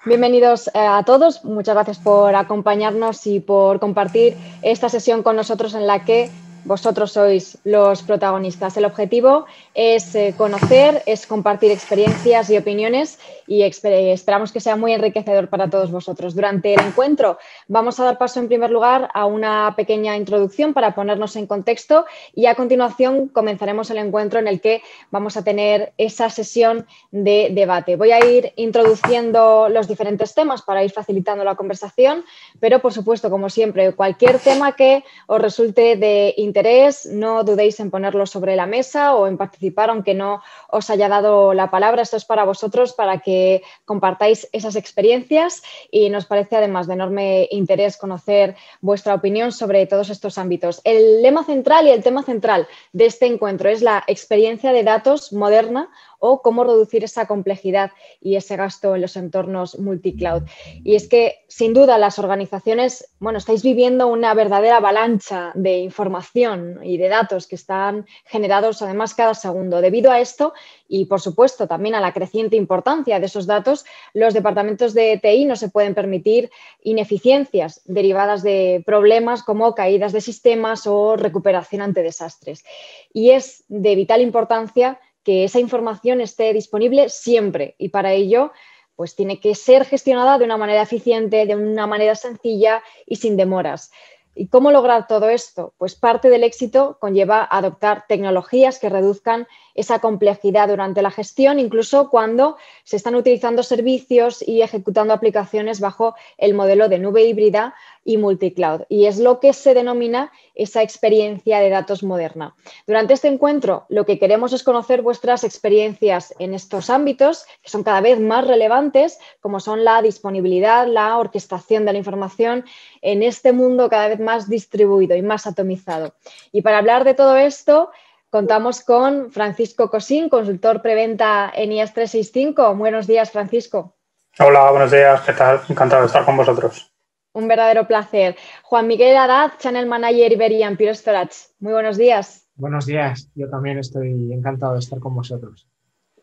Bienvenidos a todos. Muchas gracias por acompañarnos y por compartir esta sesión con nosotros en la que vosotros sois los protagonistas. El objetivo es conocer, es compartir experiencias y opiniones y esperamos que sea muy enriquecedor para todos vosotros. Durante el encuentro vamos a dar paso en primer lugar a una pequeña introducción para ponernos en contexto y a continuación comenzaremos el encuentro en el que vamos a tener esa sesión de debate. Voy a ir introduciendo los diferentes temas para ir facilitando la conversación, pero por supuesto, como siempre, cualquier tema que os resulte de interés, no dudéis en ponerlo sobre la mesa o en participar, aunque no os haya dado la palabra. Esto es para vosotros, para que compartáis esas experiencias y nos parece además de enorme interés conocer vuestra opinión sobre todos estos ámbitos. El lema central y el tema central de este encuentro es la experiencia de datos moderna o cómo reducir esa complejidad y ese gasto en los entornos multicloud. Y es que, sin duda, las organizaciones, estáis viviendo una verdadera avalancha de información y de datos que están generados además cada segundo. Debido a esto y, por supuesto, también a la creciente importancia de esos datos, los departamentos de TI no se pueden permitir ineficiencias derivadas de problemas como caídas de sistemas o recuperación ante desastres. Y es de vital importancia que esa información esté disponible siempre y para ello pues tiene que ser gestionada de una manera eficiente, de una manera sencilla y sin demoras. ¿Y cómo lograr todo esto? Pues parte del éxito conlleva adoptar tecnologías que reduzcan esa complejidad durante la gestión, incluso cuando se están utilizando servicios y ejecutando aplicaciones bajo el modelo de nube híbrida y multicloud. Y es lo que se denomina esa experiencia de datos moderna. Durante este encuentro, lo que queremos es conocer vuestras experiencias en estos ámbitos, que son cada vez más relevantes, como son la disponibilidad, la orquestación de la información en este mundo cada vez más distribuido y más atomizado. Y para hablar de todo esto, contamos con Francisco Cosín, consultor preventa en IAS 365. Buenos días, Francisco. Hola, buenos días. ¿Qué tal? Encantado de estar con vosotros. Un verdadero placer. Juan Miguel Haddad, Channel Manager Iberian Pure Storage. Muy buenos días. Buenos días. Yo también estoy encantado de estar con vosotros.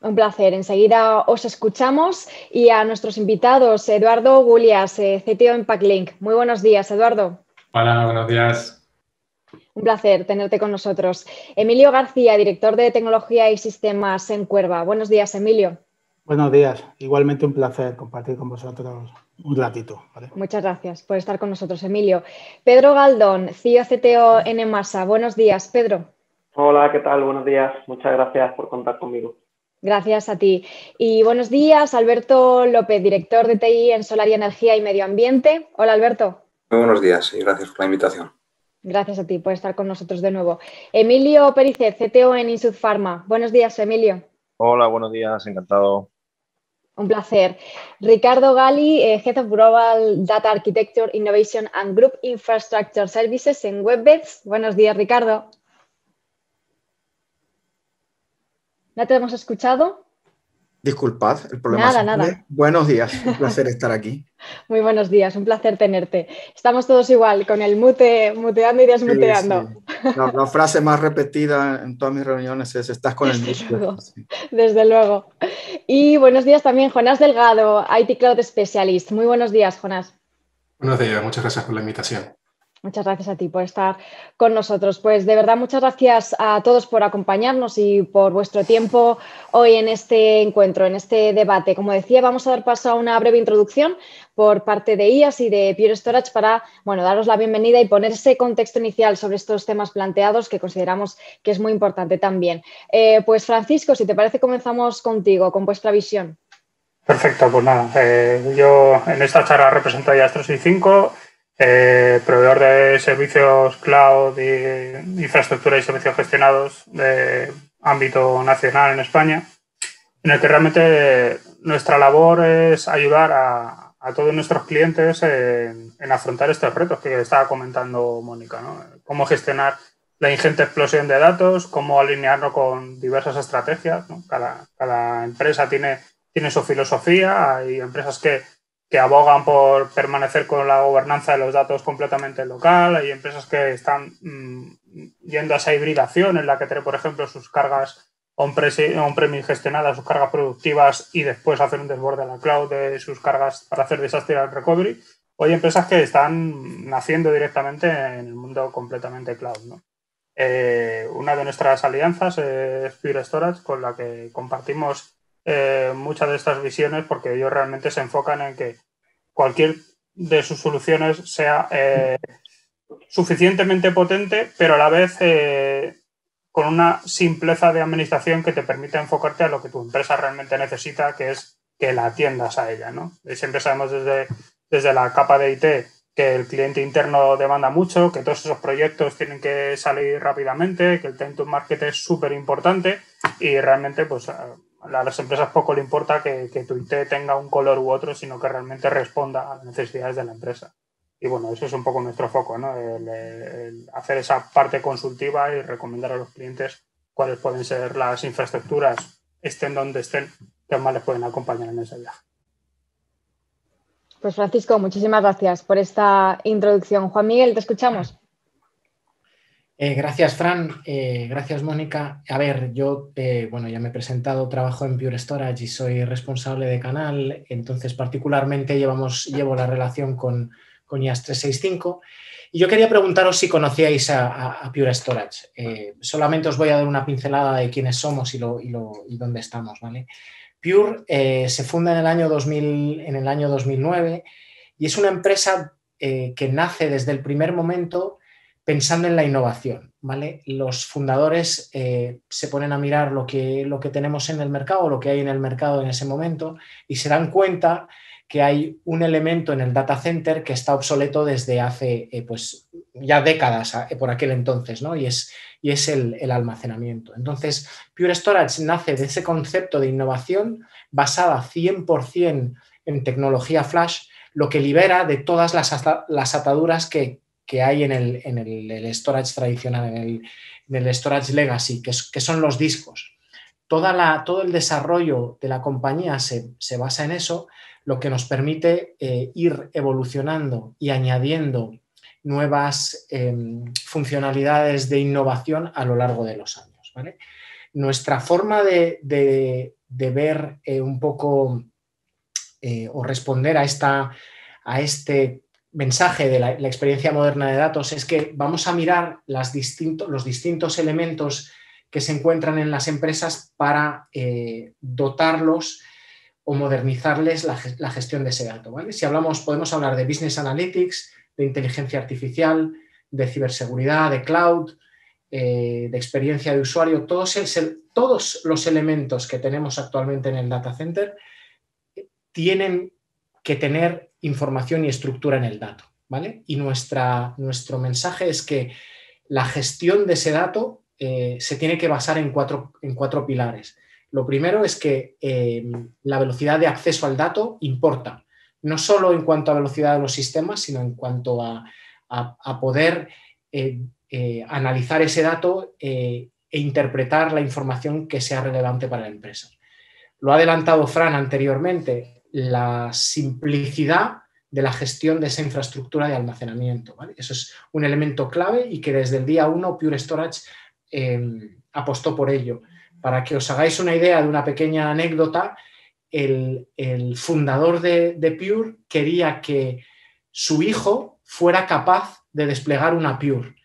Un placer. Enseguida os escuchamos y a nuestros invitados, Eduardo Gulias, CTO en Packlink. Muy buenos días, Eduardo. Hola, buenos días. Un placer tenerte con nosotros. Emilio García, director de Tecnología y Sistemas en Cuerva. Buenos días, Emilio. Buenos días. Igualmente un placer compartir con vosotros un ratito. ¿Vale? Muchas gracias por estar con nosotros, Emilio. Pedro Galdón, CEO CTO en Emasa. Buenos días, Pedro. Hola, ¿qué tal? Buenos días. Muchas gracias por contar conmigo. Gracias a ti. Y buenos días, Alberto López, director de TI en Solar y Energía y Medio Ambiente. Hola, Alberto. Muy buenos días y gracias por la invitación. Gracias a ti por estar con nosotros de nuevo. Emilio Pericet, CTO en Insud Pharma. Buenos días, Emilio. Hola, buenos días, encantado. Un placer. Ricardo Gali, Head of Global Data Architecture, Innovation and Group Infrastructure Services en WebBeds. Buenos días, Ricardo. ¿No te hemos escuchado? Disculpad, el problema Nada. Buenos días, un placer estar aquí. Muy buenos días, un placer tenerte. Estamos todos igual, con el muteando y desmuteando. Sí. La frase más repetida en todas mis reuniones es estás con el mute. Desde luego. Y buenos días también, Jonás Delgado, IT Cloud Specialist. Muy buenos días, Jonás. Buenos días, muchas gracias por la invitación. Muchas gracias a ti por estar con nosotros. Pues de verdad, muchas gracias a todos por acompañarnos y por vuestro tiempo hoy en este encuentro, en este debate. Como decía, vamos a dar paso a una breve introducción por parte de IAS y de Pure Storage para, daros la bienvenida y poner ese contexto inicial sobre estos temas planteados que consideramos que es muy importante también. Pues Francisco, si te parece, comenzamos contigo, con vuestra visión. Perfecto, pues nada, yo en esta charla represento a IAS 365, proveedor de servicios cloud y infraestructura y servicios gestionados de ámbito nacional en España, en el que realmente nuestra labor es ayudar a todos nuestros clientes en afrontar estos retos que estaba comentando Mónica, ¿no? Cómo gestionar la ingente explosión de datos, cómo alinearlo con diversas estrategias, ¿no? Cada empresa tiene su filosofía. Hay empresas que abogan por permanecer con la gobernanza de los datos completamente local. Hay empresas que están yendo a esa hibridación en la que tienen, por ejemplo, sus cargas on-premise gestionadas, sus cargas productivas y después hacer un desborde a la cloud de sus cargas para hacer disaster recovery. O hay empresas que están naciendo directamente en el mundo completamente cloud, ¿no? Una de nuestras alianzas es Pure Storage, con la que compartimos muchas de estas visiones, porque ellos realmente se enfocan en que cualquier de sus soluciones sea suficientemente potente, pero a la vez con una simpleza de administración que te permite enfocarte a lo que tu empresa realmente necesita, que es que la atiendas a ella, ¿no? Y siempre sabemos desde la capa de IT que el cliente interno demanda mucho, que todos esos proyectos tienen que salir rápidamente, que el time to market es súper importante y realmente pues a las empresas poco le importa que tu IT tenga un color u otro, sino que realmente responda a las necesidades de la empresa. Y bueno, eso es un poco nuestro foco, ¿no? El hacer esa parte consultiva y recomendar a los clientes cuáles pueden ser las infraestructuras, estén donde estén, que más les pueden acompañar en ese viaje. Pues Francisco, muchísimas gracias por esta introducción. Juan Miguel, te escuchamos. Gracias, Fran. Gracias, Mónica. A ver, yo, bueno, ya me he presentado, trabajo en Pure Storage y soy responsable de canal, entonces particularmente llevo la relación con IaaS 365. Y yo quería preguntaros si conocíais a Pure Storage. Solamente os voy a dar una pincelada de quiénes somos y dónde estamos, ¿vale? Pure se funda en el año 2009 y es una empresa que nace desde el primer momento pensando en la innovación, ¿vale? Los fundadores se ponen a mirar lo que tenemos en el mercado, lo que hay en el mercado en ese momento y se dan cuenta que hay un elemento en el data center que está obsoleto desde hace pues ya décadas por aquel entonces, ¿no? Y es el almacenamiento. Entonces, Pure Storage nace de ese concepto de innovación basada 100% en tecnología flash, lo que libera de todas las ataduras que hay en el storage tradicional, en el storage legacy, que son los discos. Todo el desarrollo de la compañía se basa en eso, lo que nos permite ir evolucionando y añadiendo nuevas funcionalidades de innovación a lo largo de los años, ¿vale? Nuestra forma de ver un poco o responder a este mensaje de la experiencia moderna de datos es que vamos a mirar los distintos elementos que se encuentran en las empresas para dotarlos o modernizarles la gestión de ese dato, ¿vale? Si podemos hablar de Business Analytics, de inteligencia artificial, de ciberseguridad, de cloud, de experiencia de usuario, todos los elementos que tenemos actualmente en el data center tienen que tener información y estructura en el dato, ¿vale? Y nuestro mensaje es que la gestión de ese dato se tiene que basar en cuatro pilares. Lo primero es que la velocidad de acceso al dato importa, no solo en cuanto a velocidad de los sistemas, sino en cuanto a poder analizar ese dato e interpretar la información que sea relevante para la empresa. Lo ha adelantado Fran anteriormente, la simplicidad de la gestión de esa infraestructura de almacenamiento, ¿vale? Eso es un elemento clave y que desde el día 1 Pure Storage apostó por ello. Para que os hagáis una idea de una pequeña anécdota, el fundador de Pure quería que su hijo fuera capaz de desplegar una Pure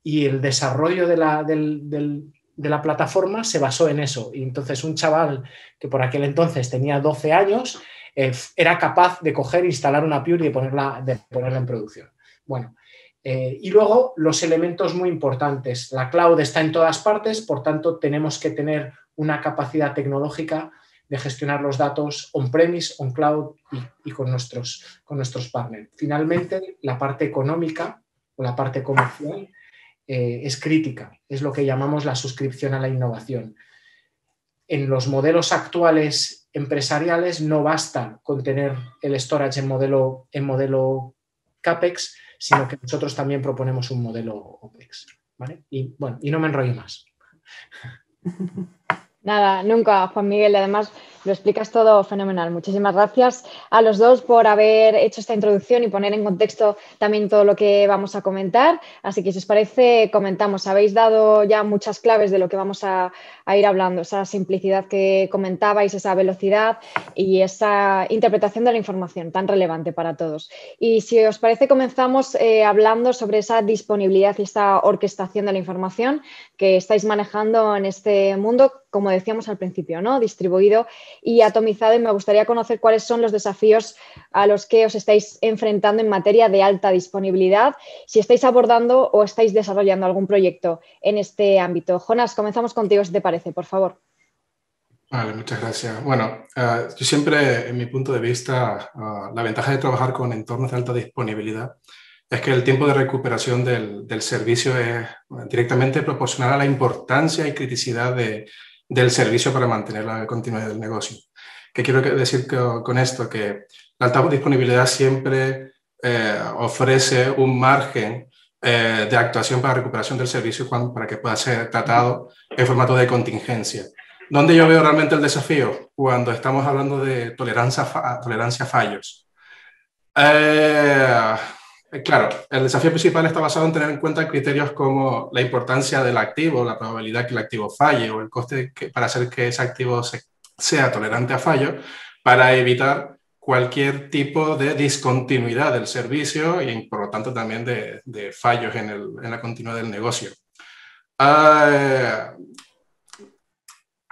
y el desarrollo de la plataforma se basó en eso. Y entonces un chaval que por aquel entonces tenía 12 años era capaz de coger, instalar una Pure y de ponerla en producción. Bueno, y luego los elementos muy importantes. La cloud está en todas partes, por tanto tenemos que tener una capacidad tecnológica de gestionar los datos on-premise, on-cloud y con nuestros partners. Finalmente, la parte económica o la parte comercial es crítica, es lo que llamamos la suscripción a la innovación. En los modelos actuales empresariales no basta con tener el storage en modelo CAPEX, sino que nosotros también proponemos un modelo OPEX, ¿vale? Y bueno, y no me enrollo más. Nada, nunca, Juan Miguel. Además, lo explicas todo fenomenal. Muchísimas gracias a los dos por haber hecho esta introducción y poner en contexto también todo lo que vamos a comentar. Así que, si os parece, comentamos. Habéis dado ya muchas claves de lo que vamos a ir hablando. Esa simplicidad que comentabais, esa velocidad y esa interpretación de la información tan relevante para todos. Y si os parece, comenzamos hablando sobre esa disponibilidad y esa orquestación de la información que estáis manejando en este mundo, como decíamos al principio, ¿no? Distribuido y atomizado, y me gustaría conocer cuáles son los desafíos a los que os estáis enfrentando en materia de alta disponibilidad, si estáis abordando o estáis desarrollando algún proyecto en este ámbito. Jonas, comenzamos contigo, si te parece, por favor. Vale, muchas gracias. Bueno, yo siempre, en mi punto de vista, la ventaja de trabajar con entornos de alta disponibilidad es que el tiempo de recuperación del servicio es directamente proporcional a la importancia y criticidad del servicio para mantener la continuidad del negocio. ¿Qué quiero decir con esto? Que la alta disponibilidad siempre ofrece un margen de actuación para recuperación del servicio para que pueda ser tratado en formato de contingencia. ¿Dónde yo veo realmente el desafío? Cuando estamos hablando de tolerancia a fallos. Claro, el desafío principal está basado en tener en cuenta criterios como la importancia del activo, la probabilidad que el activo falle o el coste para hacer que ese activo sea tolerante a fallo, para evitar cualquier tipo de discontinuidad del servicio y por lo tanto también de fallos en la continuidad del negocio.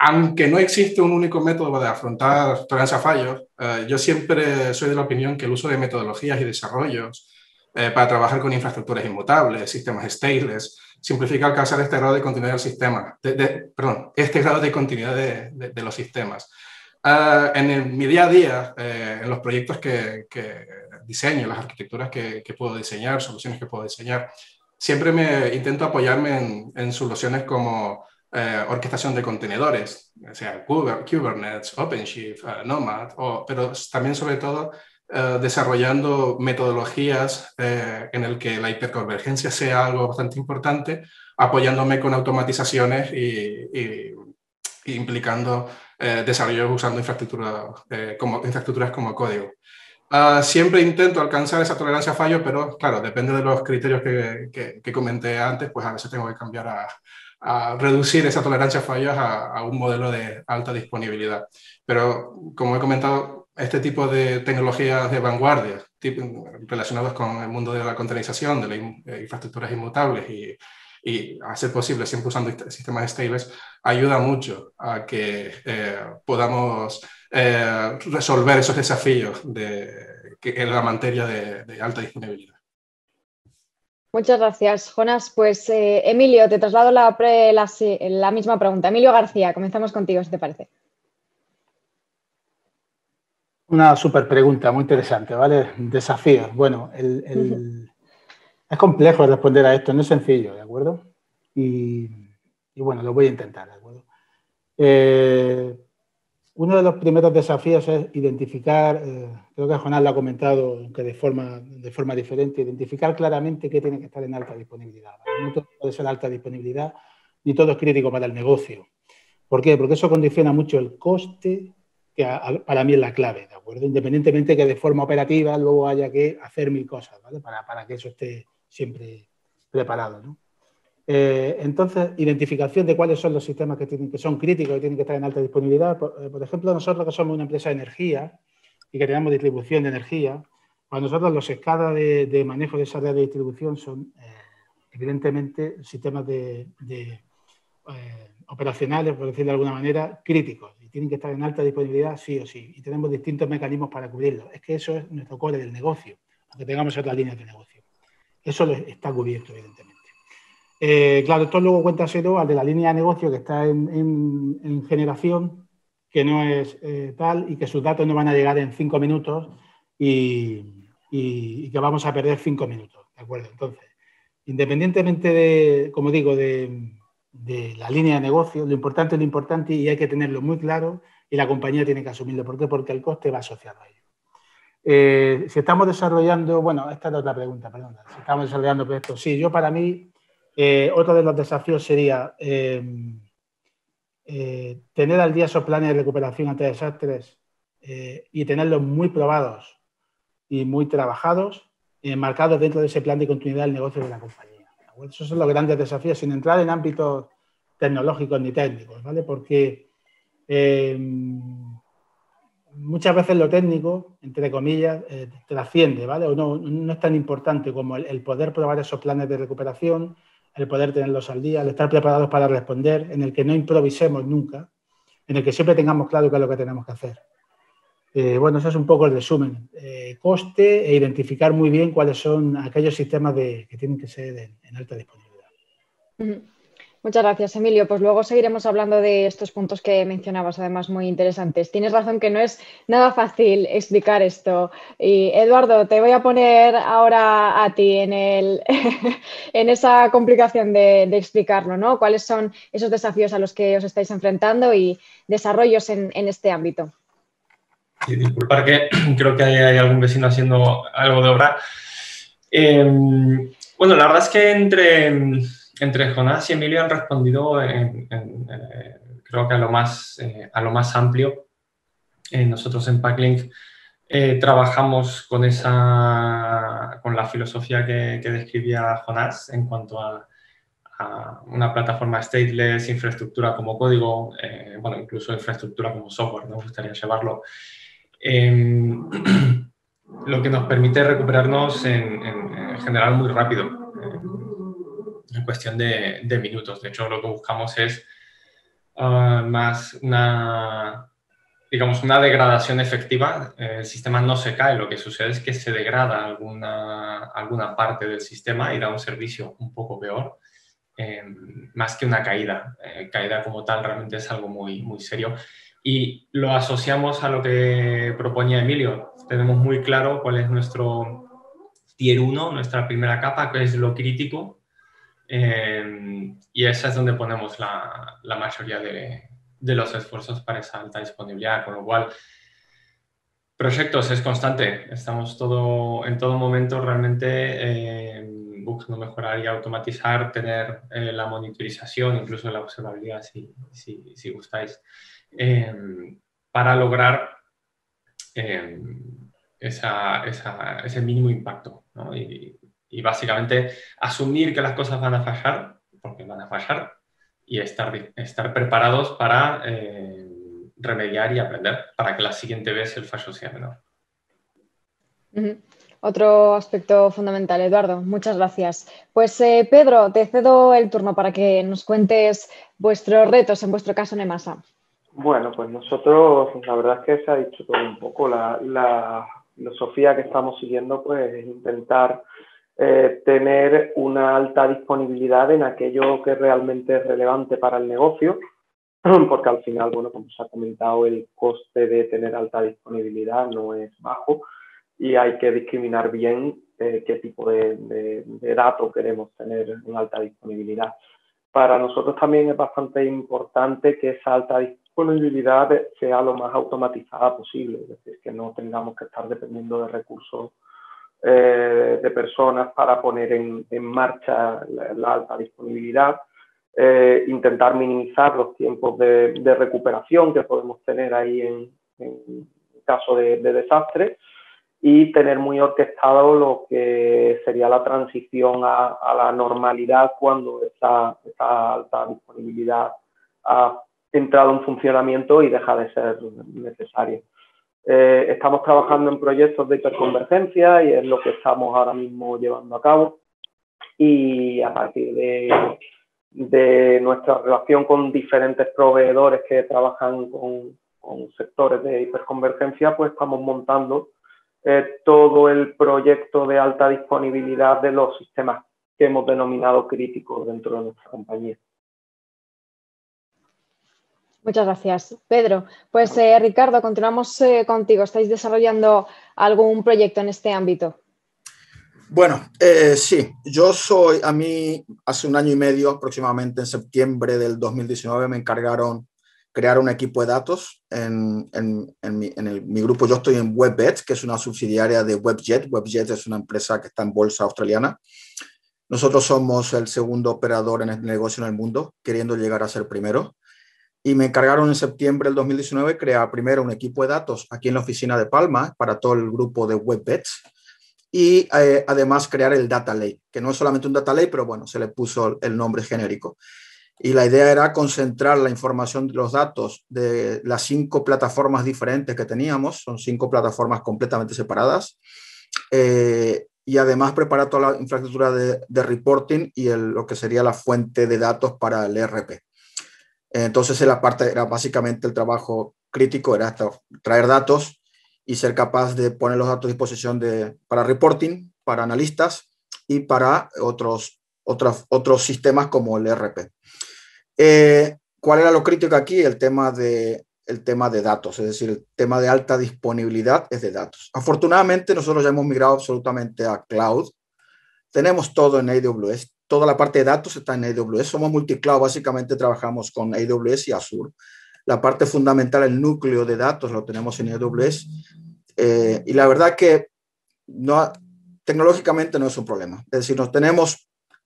Aunque no existe un único método de afrontar tolerancia a fallos, yo siempre soy de la opinión que el uso de metodologías y desarrollos para trabajar con infraestructuras inmutables, sistemas stateless, simplifica alcanzar este grado de continuidad del sistema, este grado de continuidad de los sistemas. En mi día a día, en los proyectos que diseño, las arquitecturas que puedo diseñar, soluciones que puedo diseñar, siempre intento apoyarme en soluciones como orquestación de contenedores, o sea, Kubernetes, OpenShift, Nomad, pero también sobre todo desarrollando metodologías en el que la hiperconvergencia sea algo bastante importante, apoyándome con automatizaciones y implicando desarrollos usando infraestructuras como código. Siempre intento alcanzar esa tolerancia a fallo, pero claro, depende de los criterios que comenté antes, pues a veces tengo que cambiar a reducir esa tolerancia a fallos a un modelo de alta disponibilidad. Pero como he comentado, este tipo de tecnologías de vanguardia relacionadas con el mundo de la containerización, de las infraestructuras inmutables y a ser posible siempre usando sistemas stateless, ayuda mucho a que podamos resolver esos desafíos en la materia de alta disponibilidad. Muchas gracias, Jonas. Pues Emilio, te traslado la misma pregunta. Emilio García, comenzamos contigo, si te parece. Una súper pregunta, muy interesante, ¿vale? Desafíos. Bueno, es complejo responder a esto, no es sencillo, ¿de acuerdo? Y bueno, lo voy a intentar, ¿de acuerdo? Uno de los primeros desafíos es identificar, creo que Jonás lo ha comentado, aunque de forma diferente, identificar claramente qué tiene que estar en alta disponibilidad, ¿vale? No todo puede ser alta disponibilidad, ni todo es crítico para el negocio. ¿Por qué? Porque eso condiciona mucho el coste, que para mí es la clave, ¿de acuerdo? Independientemente que de forma operativa luego haya que hacer mil cosas, ¿vale? Para que eso esté siempre preparado, ¿no? Entonces, identificación de cuáles son los sistemas que son críticos y tienen que estar en alta disponibilidad. Por ejemplo, nosotros que somos una empresa de energía y que tenemos distribución de energía, para nosotros los escalas de manejo de esa red de distribución son evidentemente sistemas operacionales, por decirlo de alguna manera, críticos y tienen que estar en alta disponibilidad sí o sí. Y tenemos distintos mecanismos para cubrirlo. Es que eso es nuestro core del negocio, aunque tengamos otras líneas de negocio. Eso está cubierto, evidentemente. Claro, esto luego cuenta cero al de la línea de negocio que está en generación, que no es tal y que sus datos no van a llegar en 5 minutos y que vamos a perder 5 minutos, ¿de acuerdo? Entonces, independientemente como digo, de la línea de negocio, lo importante es lo importante y hay que tenerlo muy claro y la compañía tiene que asumirlo. ¿Por qué? Porque el coste va asociado a ello. Si estamos desarrollando, bueno, esta es otra pregunta, perdón, si estamos desarrollando proyectos, sí, yo para mí, otro de los desafíos sería tener al día esos planes de recuperación ante desastres y tenerlos muy probados y muy trabajados, marcados dentro de ese plan de continuidad del negocio de la compañía. Esos son los grandes desafíos, sin entrar en ámbitos tecnológicos ni técnicos, ¿vale? Porque muchas veces lo técnico, entre comillas, trasciende, ¿vale? O no es tan importante como el poder probar esos planes de recuperación, el poder tenerlos al día, el estar preparados para responder, en el que no improvisemos nunca, en el que siempre tengamos claro qué es lo que tenemos que hacer. Bueno, eso es un poco el resumen. Coste e identificar muy bien cuáles son aquellos sistemas que tienen que ser en alta disponibilidad. Muchas gracias, Emilio. Pues luego seguiremos hablando de estos puntos que mencionabas, además muy interesantes. Tienes razón que no es nada fácil explicar esto. Y Eduardo, te voy a poner ahora a ti en esa complicación de explicarlo, ¿no? ¿Cuáles son esos desafíos a los que os estáis enfrentando y desarrollos en este ámbito? Sí, disculpar que creo que hay algún vecino haciendo algo de obra. Bueno, la verdad es que entre Jonás y Emilio han respondido creo que a lo más amplio. Nosotros en Packlink trabajamos con la filosofía que describía Jonás en cuanto a una plataforma stateless, infraestructura como código, bueno, incluso infraestructura como software, me gustaría llevarlo. Lo que nos permite recuperarnos en general muy rápido. En cuestión de minutos. De hecho, lo que buscamos es más una degradación efectiva. El sistema no se cae, lo que sucede es que se degrada alguna parte del sistema y da un servicio un poco peor, más que una caída. Caída como tal realmente es algo muy, muy serio. Y lo asociamos a lo que proponía Emilio. Tenemos muy claro cuál es nuestro tier 1, nuestra primera capa, que es lo crítico. Y esa es donde ponemos la mayoría de los esfuerzos para esa alta disponibilidad, con lo cual proyectos es constante, estamos en todo momento realmente buscando mejorar y automatizar, tener la monitorización, incluso la observabilidad si gustáis, para lograr ese mínimo impacto, ¿no? Y básicamente asumir que las cosas van a fallar, porque van a fallar, y estar preparados para remediar y aprender para que la siguiente vez el fallo sea menor. Otro aspecto fundamental, Eduardo, muchas gracias. Pues Pedro, te cedo el turno para que nos cuentes vuestros retos, en vuestro caso en EMASA. Bueno, pues nosotros, la verdad es que se ha dicho todo un poco. La filosofía que estamos siguiendo pues, es intentar tener una alta disponibilidad en aquello que realmente es relevante para el negocio, porque al final, bueno, como se ha comentado, el coste de tener alta disponibilidad no es bajo y hay que discriminar bien qué tipo de datos queremos tener en alta disponibilidad. Para nosotros también es bastante importante que esa alta disponibilidad sea lo más automatizada posible, es decir, que no tengamos que estar dependiendo de recursos de personas para poner en marcha la alta disponibilidad, intentar minimizar los tiempos de recuperación que podemos tener ahí en caso de desastre y tener muy orquestado lo que sería la transición a la normalidad cuando esta alta disponibilidad ha entrado en funcionamiento y deja de ser necesaria. Estamos trabajando en proyectos de hiperconvergencia y es lo que estamos ahora mismo llevando a cabo. Y a partir de nuestra relación con diferentes proveedores que trabajan con sectores de hiperconvergencia, pues estamos montando todo el proyecto de alta disponibilidad de los sistemas que hemos denominado críticos dentro de nuestra compañía. Muchas gracias, Pedro. Pues Ricardo, continuamos contigo. ¿Estáis desarrollando algún proyecto en este ámbito? Bueno, sí. A mí hace un año y medio, aproximadamente en septiembre del 2019, me encargaron crear un equipo de datos en mi grupo. Yo estoy en WebBet, que es una subsidiaria de WebJet. WebJet es una empresa que está en bolsa australiana. Nosotros somos el segundo operador en el negocio en el mundo, queriendo llegar a ser primero. y me encargaron en septiembre del 2019 crear primero un equipo de datos aquí en la oficina de Palma para todo el grupo de WebBets y además crear el Data Lake, que no es solamente un Data Lake, pero bueno, se le puso el nombre genérico. Y la idea era concentrar la información de los datos de las 5 plataformas diferentes que teníamos, son 5 plataformas completamente separadas, y además preparar toda la infraestructura de reporting y lo que sería la fuente de datos para el ERP. Entonces, la parte era básicamente el trabajo crítico, era traer datos y ser capaz de poner los datos a disposición para reporting, para analistas y para otros sistemas como el ERP. ¿Cuál era lo crítico aquí? El tema de datos, es decir, el tema de alta disponibilidad es de datos. Afortunadamente, nosotros ya hemos migrado absolutamente a cloud. Tenemos todo en AWS. Toda la parte de datos está en AWS. Somos multicloud, básicamente trabajamos con AWS y Azure. La parte fundamental, el núcleo de datos, lo tenemos en AWS. Y la verdad que tecnológicamente no es un problema. Es decir, en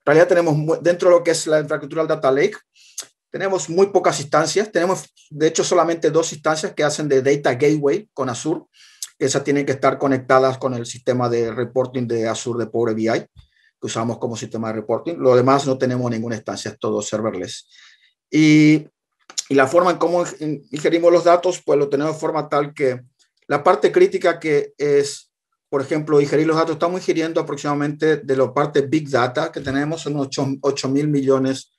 realidad tenemos dentro de lo que es la infraestructura del Data Lake, tenemos muy pocas instancias. Tenemos, de hecho, solamente 2 instancias que hacen de Data Gateway con Azure. Esas tienen que estar conectadas con el sistema de reporting de Azure de Power BI, que usamos como sistema de reporting. Lo demás no tenemos ninguna instancia, es todo serverless. Y la forma en cómo ingerimos los datos, pues lo tenemos de forma tal que la parte crítica que es, por ejemplo, ingerir los datos, estamos ingiriendo aproximadamente de la parte Big Data que tenemos, son 8.000 millones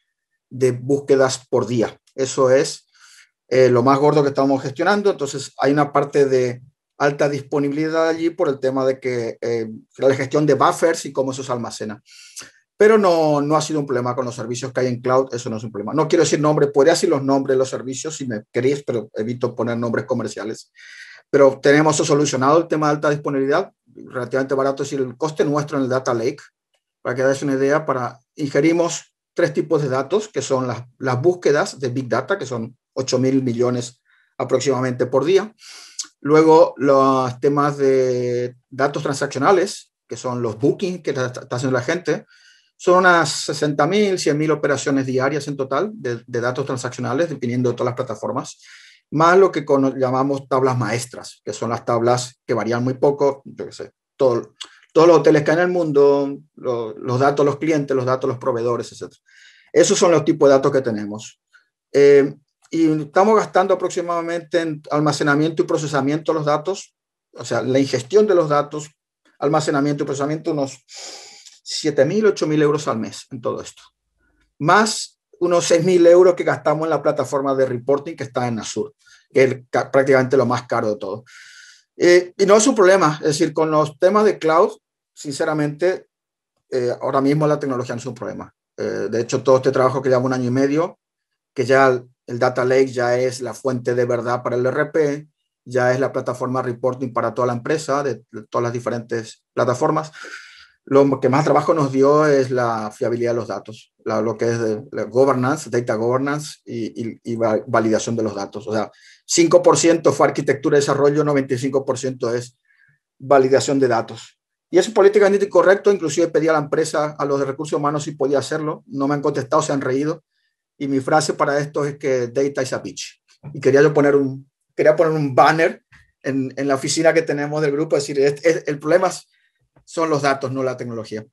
de búsquedas por día. Eso es lo más gordo que estamos gestionando. Entonces, hay una parte de alta disponibilidad allí por el tema de que la gestión de buffers y cómo eso se almacena. Pero no ha sido un problema con los servicios que hay en cloud, eso no es un problema. No quiero decir nombre, podría decir los nombres de los servicios si me queréis, pero evito poner nombres comerciales. Pero tenemos eso solucionado, el tema de alta disponibilidad, relativamente barato, es decir, el coste nuestro en el Data Lake, para que hagáis una idea, ingerimos 3 tipos de datos, que son las búsquedas de Big Data, que son 8.000 millones aproximadamente por día. Luego, los temas de datos transaccionales, que son los bookings que está haciendo la gente. Son unas 60.000, 100.000 operaciones diarias en total de datos transaccionales, dependiendo de todas las plataformas, más lo que llamamos tablas maestras, que son las tablas que varían muy poco, yo qué sé, todos los hoteles que hay en el mundo, los datos de los clientes, los datos de los proveedores, etc. Esos son los tipos de datos que tenemos. Y estamos gastando aproximadamente en almacenamiento y procesamiento de los datos, o sea, la ingestión de los datos, almacenamiento y procesamiento, unos 7.000, 8.000 euros al mes en todo esto. Más unos 6.000 euros que gastamos en la plataforma de reporting que está en Azure, que es prácticamente lo más caro de todo. Y no es un problema, es decir, con los temas de cloud, sinceramente, ahora mismo la tecnología no es un problema. De hecho, todo este trabajo que lleva 1 año y medio, que ya el Data Lake ya es la fuente de verdad para el ERP, ya es la plataforma reporting para toda la empresa, de todas las diferentes plataformas. Lo que más trabajo nos dio es la fiabilidad de los datos, lo que es la governance, data governance y validación de los datos. O sea, 5% fue arquitectura y desarrollo, 95% es validación de datos. Y eso es políticamente correcto, inclusive pedí a la empresa, a los de recursos humanos si podía hacerlo, no me han contestado, se han reído. Y mi frase para esto es que data is a bitch. Y quería poner un banner en la oficina que tenemos del grupo, es decir, el problema son los datos, no la tecnología.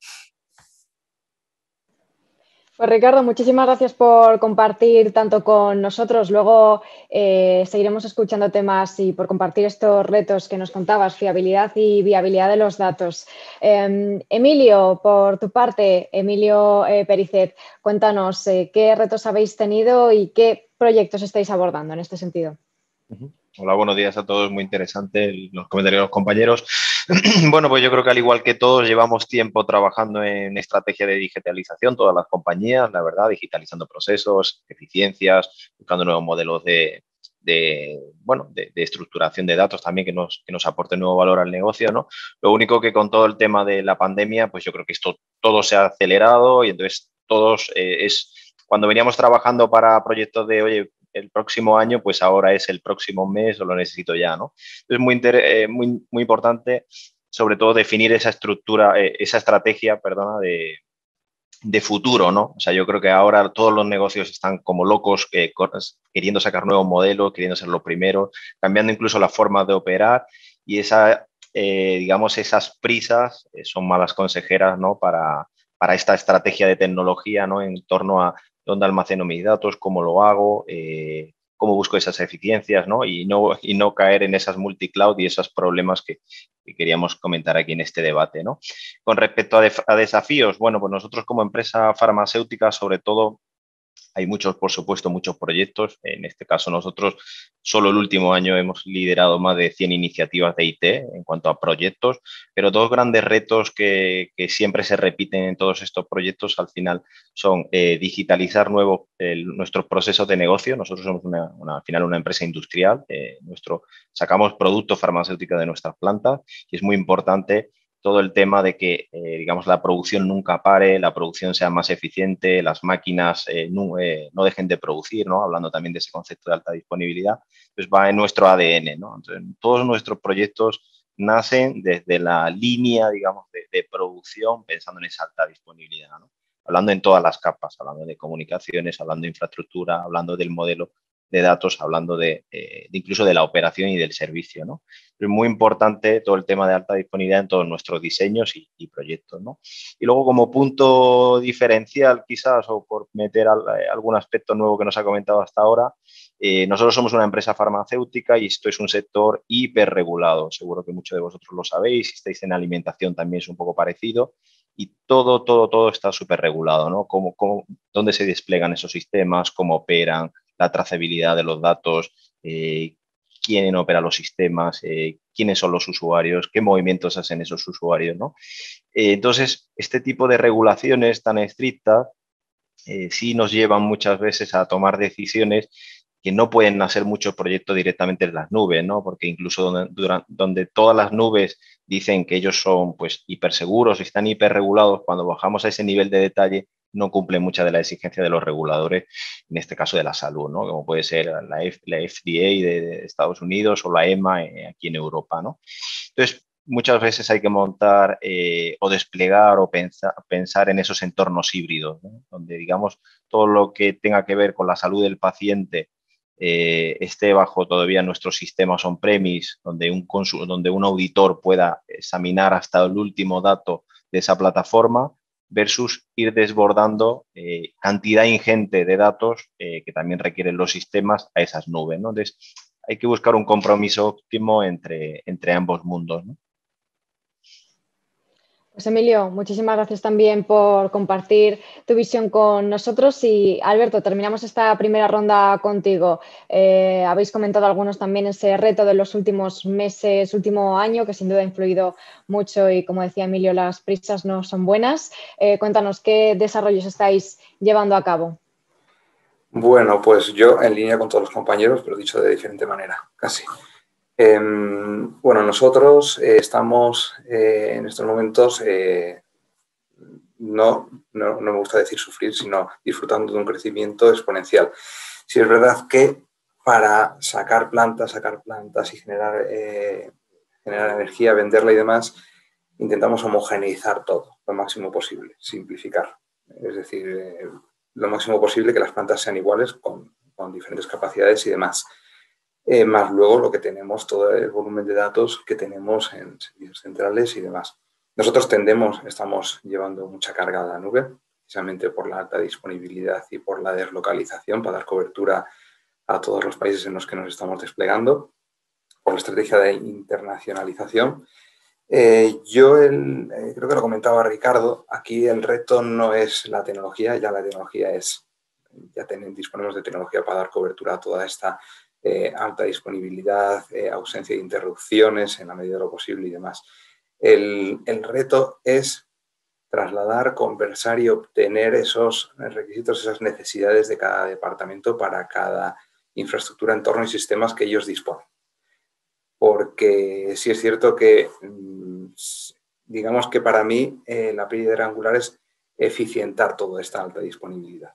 Pues Ricardo, muchísimas gracias por compartir tanto con nosotros. Luego seguiremos escuchando temas y por compartir estos retos que nos contabas, fiabilidad y viabilidad de los datos. Emilio, por tu parte, Emilio Pericet, cuéntanos qué retos habéis tenido y qué proyectos estáis abordando en este sentido. Hola, buenos días a todos. Muy interesante los comentarios de los compañeros. Bueno, pues yo creo que al igual que todos llevamos tiempo trabajando en estrategia de digitalización, todas las compañías, la verdad, digitalizando procesos, eficiencias, buscando nuevos modelos de estructuración de datos también que nos aporte nuevo valor al negocio, ¿no? Lo único que con todo el tema de la pandemia, pues yo creo que esto todo se ha acelerado y entonces todos cuando veníamos trabajando para proyectos de, oye, el próximo año, pues ahora es el próximo mes o lo necesito ya, ¿no? Es muy importante, sobre todo, definir esa estructura, esa estrategia, perdona, de futuro, ¿no? O sea, yo creo que ahora todos los negocios están como locos queriendo sacar nuevos modelos, queriendo ser los primeros, cambiando incluso la forma de operar y digamos, esas prisas son malas consejeras, ¿no? Para esta estrategia de tecnología, ¿no? En torno a dónde almaceno mis datos, cómo lo hago, cómo busco esas eficiencias, ¿no? Y no caer en esas multicloud y esos problemas que queríamos comentar aquí en este debate, ¿no? Con respecto a desafíos, bueno, pues nosotros como empresa farmacéutica, sobre todo, hay muchos, por supuesto, muchos proyectos. En este caso, nosotros solo el último año hemos liderado más de 100 iniciativas de IT en cuanto a proyectos, pero dos grandes retos que siempre se repiten en todos estos proyectos al final son digitalizar nuestros procesos de negocio. Nosotros somos al final una empresa industrial. Sacamos productos farmacéuticos de nuestras plantas y es muy importante todo el tema de que, digamos, la producción nunca pare, la producción sea más eficiente, las máquinas no dejen de producir, ¿no? Hablando también de ese concepto de alta disponibilidad, pues va en nuestro ADN, ¿no? Entonces, todos nuestros proyectos nacen desde la línea, digamos, de producción, pensando en esa alta disponibilidad, ¿no? Hablando en todas las capas, hablando de comunicaciones, hablando de infraestructura, hablando del modelo de datos, hablando incluso de la operación y del servicio, ¿no? Es muy importante todo el tema de alta disponibilidad en todos nuestros diseños y proyectos, ¿no? Y luego, como punto diferencial, quizás, o por meter algún aspecto nuevo que nos ha comentado hasta ahora, nosotros somos una empresa farmacéutica y esto es un sector hiperregulado. Seguro que muchos de vosotros lo sabéis. Si estáis en alimentación también es un poco parecido. Y todo está súper regulado, ¿no? ¿Dónde se despliegan esos sistemas? ¿Cómo operan? La trazabilidad de los datos, quién opera los sistemas, quiénes son los usuarios, qué movimientos hacen esos usuarios, ¿no? Entonces, este tipo de regulaciones tan estrictas sí nos llevan muchas veces a tomar decisiones que no pueden hacer muchos proyectos directamente en las nubes, ¿no? Porque incluso donde todas las nubes dicen que ellos son pues hiperseguros y están hiperregulados, cuando bajamos a ese nivel de detalle no cumplen muchas de las exigencias de los reguladores, en este caso de la salud, ¿no? Como puede ser la FDA de Estados Unidos o la EMA aquí en Europa, ¿no? Entonces, muchas veces hay que montar o desplegar o pensar en esos entornos híbridos, ¿no? Donde, digamos, todo lo que tenga que ver con la salud del paciente esté bajo todavía nuestros sistemas on-premise, donde un auditor pueda examinar hasta el último dato de esa plataforma, versus ir desbordando cantidad ingente de datos que también requieren los sistemas a esas nubes, ¿no? Entonces, hay que buscar un compromiso óptimo entre ambos mundos, ¿no? Pues Emilio, muchísimas gracias también por compartir tu visión con nosotros y Alberto, terminamos esta primera ronda contigo. Habéis comentado algunos también ese reto de los últimos meses, último año, que sin duda ha influido mucho y como decía Emilio, las prisas no son buenas. Cuéntanos qué desarrollos estáis llevando a cabo. Bueno, pues yo en línea con todos los compañeros, pero dicho de diferente manera, casi. Bueno, nosotros estamos en estos momentos, no me gusta decir sufrir, sino disfrutando de un crecimiento exponencial. Sí es verdad que para sacar plantas y generar energía, venderla y demás, intentamos homogeneizar todo lo máximo posible, simplificar. Es decir, lo máximo posible que las plantas sean iguales con diferentes capacidades y demás. Más luego lo que tenemos, todo el volumen de datos que tenemos en servicios centrales y demás. Nosotros estamos llevando mucha carga a la nube, precisamente por la alta disponibilidad y por la deslocalización para dar cobertura a todos los países en los que nos estamos desplegando, por la estrategia de internacionalización. Creo que lo comentaba Ricardo, aquí el reto no es la tecnología, ya la tecnología disponemos de tecnología para dar cobertura a toda esta alta disponibilidad, ausencia de interrupciones en la medida de lo posible y demás. El reto es trasladar, conversar y obtener esos requisitos, esas necesidades de cada departamento para cada infraestructura, entorno y sistemas que ellos disponen. Porque sí es cierto que, digamos que para mí, la piedra angular es eficientar toda esta alta disponibilidad.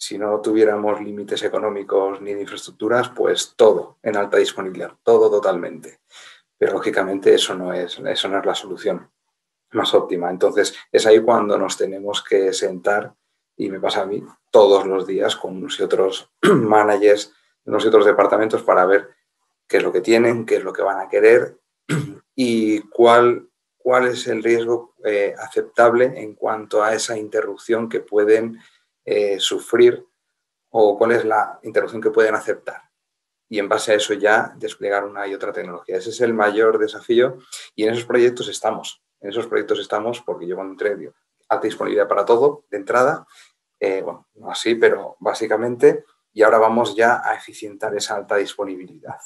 Si no tuviéramos límites económicos ni de infraestructuras, pues todo en alta disponibilidad, todo totalmente. Pero lógicamente eso no es la solución. óptima. Entonces, es ahí cuando nos tenemos que sentar, y me pasa a mí todos los días con unos y otros managers, unos y otros departamentos para ver qué es lo que tienen, qué es lo que van a querer y cuál es el riesgo aceptable en cuanto a esa interrupción que pueden sufrir o cuál es la interrupción que pueden aceptar. Y en base a eso ya desplegar una y otra tecnología. Ese es el mayor desafío y en esos proyectos estamos. En esos proyectos estamos porque yo cuando entré digo, alta disponibilidad para todo de entrada, bueno, no así, pero básicamente, y ahora vamos ya a eficientar esa alta disponibilidad.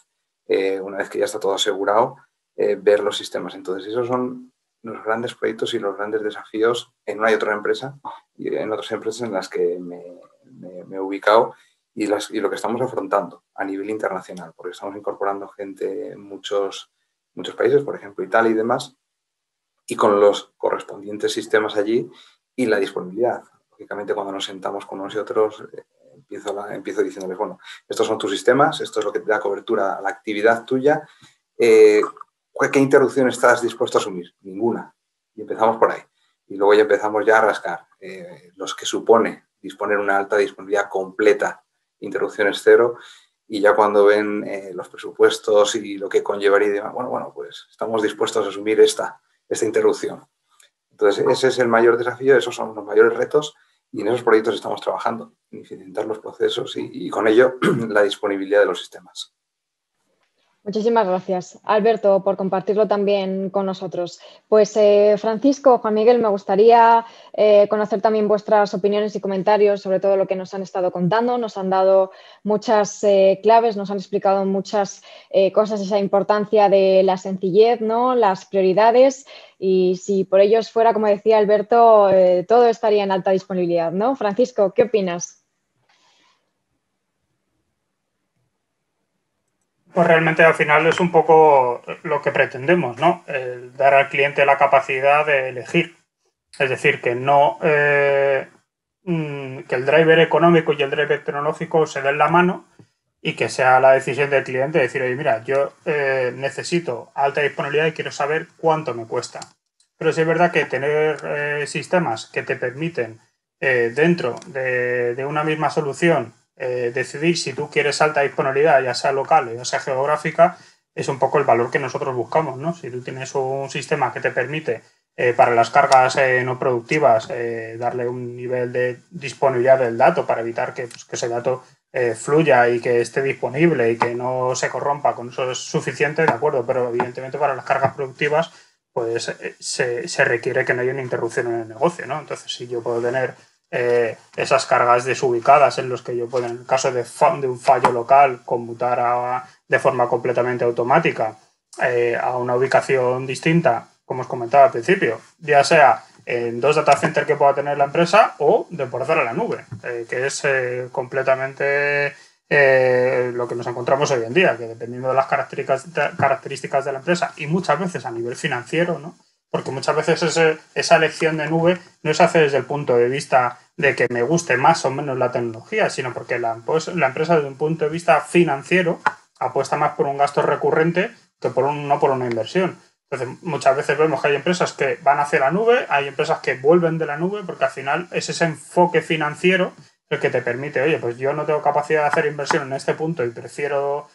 Una vez que ya está todo asegurado, ver los sistemas. Entonces, esos son los grandes proyectos y los grandes desafíos en una y otra empresa y en otras empresas en las que me he ubicado y lo que estamos afrontando a nivel internacional, porque estamos incorporando gente en muchos países, por ejemplo, Italia y demás, y con los correspondientes sistemas allí y la disponibilidad. Lógicamente, cuando nos sentamos con unos y otros, empiezo diciéndoles, bueno, estos son tus sistemas, esto es lo que te da cobertura a la actividad tuya. ¿Qué interrupción estás dispuesto a asumir? Ninguna. Y empezamos por ahí. Y luego ya empezamos ya a rascar. Los que supone disponer una alta disponibilidad completa, interrupciones cero, y ya cuando ven los presupuestos y lo que conllevaría y demás, bueno, pues estamos dispuestos a asumir esta interrupción. Entonces, ese es el mayor desafío, esos son los mayores retos y en esos proyectos estamos trabajando, en eficientar los procesos y con ello la disponibilidad de los sistemas. Muchísimas gracias, Alberto, por compartirlo también con nosotros. Pues Francisco, Juan Miguel, me gustaría conocer también vuestras opiniones y comentarios sobre todo lo que nos han estado contando. Nos han dado muchas claves, nos han explicado muchas cosas, esa importancia de la sencillez, ¿no? Las prioridades y si por ellos fuera, como decía Alberto, todo estaría en alta disponibilidad, ¿no? Francisco, ¿qué opinas? Pues realmente al final es un poco lo que pretendemos, ¿no? Dar al cliente la capacidad de elegir. Es decir, que no que el driver económico y el driver tecnológico se den la mano y que sea la decisión del cliente de decir, oye, mira, yo necesito alta disponibilidad y quiero saber cuánto me cuesta. Pero sí es verdad que tener sistemas que te permiten dentro de una misma solución decidir si tú quieres alta disponibilidad, ya sea local o ya sea geográfica, es un poco el valor que nosotros buscamos, ¿no? Si tú tienes un sistema que te permite para las cargas no productivas darle un nivel de disponibilidad del dato para evitar que ese dato fluya y que esté disponible y que no se corrompa, con eso es suficiente, de acuerdo, pero evidentemente para las cargas productivas pues se requiere que no haya una interrupción en el negocio, ¿no? Entonces, si yo puedo tener esas cargas desubicadas en los que yo puedo, en el caso de un fallo local, conmutar de forma completamente automática a una ubicación distinta, como os comentaba al principio, ya sea en 2 data centers que pueda tener la empresa o de portar a la nube, que es completamente lo que nos encontramos hoy en día, que dependiendo de las características de la empresa y muchas veces a nivel financiero, ¿no? Porque muchas veces esa elección de nube no se hace desde el punto de vista de que me guste más o menos la tecnología, sino porque la empresa desde un punto de vista financiero apuesta más por un gasto recurrente que no por una inversión. Entonces, muchas veces vemos que hay empresas que van hacia la nube, hay empresas que vuelven de la nube, porque al final es ese enfoque financiero el que te permite, oye, pues yo no tengo capacidad de hacer inversión en este punto y prefiero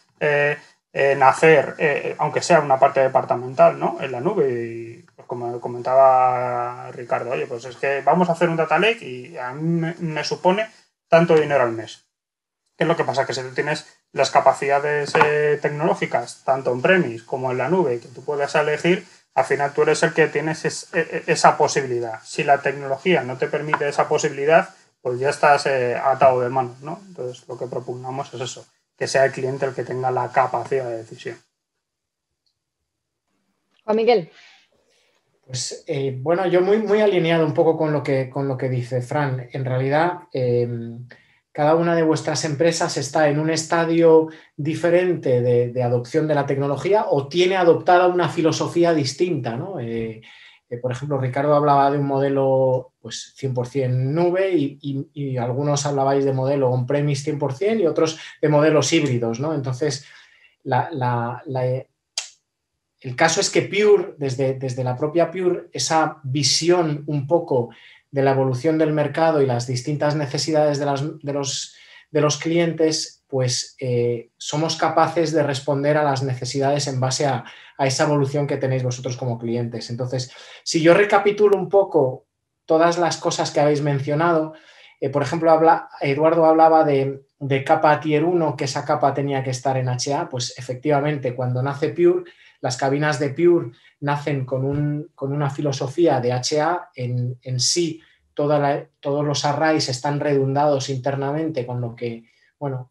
nacer, aunque sea una parte departamental, ¿no? En la nube. Y pues, como comentaba Ricardo, oye, pues es que vamos a hacer un data lake y a mí me supone tanto dinero al mes. ¿Qué es lo que pasa? Que si tú tienes las capacidades tecnológicas, tanto on-premise como en la nube, que tú puedas elegir, al final tú eres el que tienes esa posibilidad. Si la tecnología no te permite esa posibilidad, pues ya estás atado de manos, ¿no? Entonces, lo que propugnamos es eso, que sea el cliente el que tenga la capacidad de decisión. Juan Miguel. Pues bueno, yo muy alineado un poco con lo que dice Fran. En realidad, cada una de vuestras empresas está en un estadio diferente de adopción de la tecnología o tiene adoptada una filosofía distinta, ¿no? Por ejemplo, Ricardo hablaba de un modelo pues 100% nube y algunos hablabais de modelo on-premise 100% y otros de modelos híbridos, ¿no? Entonces, el caso es que Pure, desde la propia Pure, esa visión un poco de la evolución del mercado y las distintas necesidades de los clientes, pues somos capaces de responder a las necesidades en base a esa evolución que tenéis vosotros como clientes. Entonces, si yo recapitulo un poco todas las cosas que habéis mencionado, por ejemplo, Eduardo hablaba de capa Tier 1, que esa capa tenía que estar en HA, pues efectivamente cuando nace Pure, las cabinas de Pure nacen con una filosofía de HA, en sí todos los arrays están redundados internamente, con lo que bueno,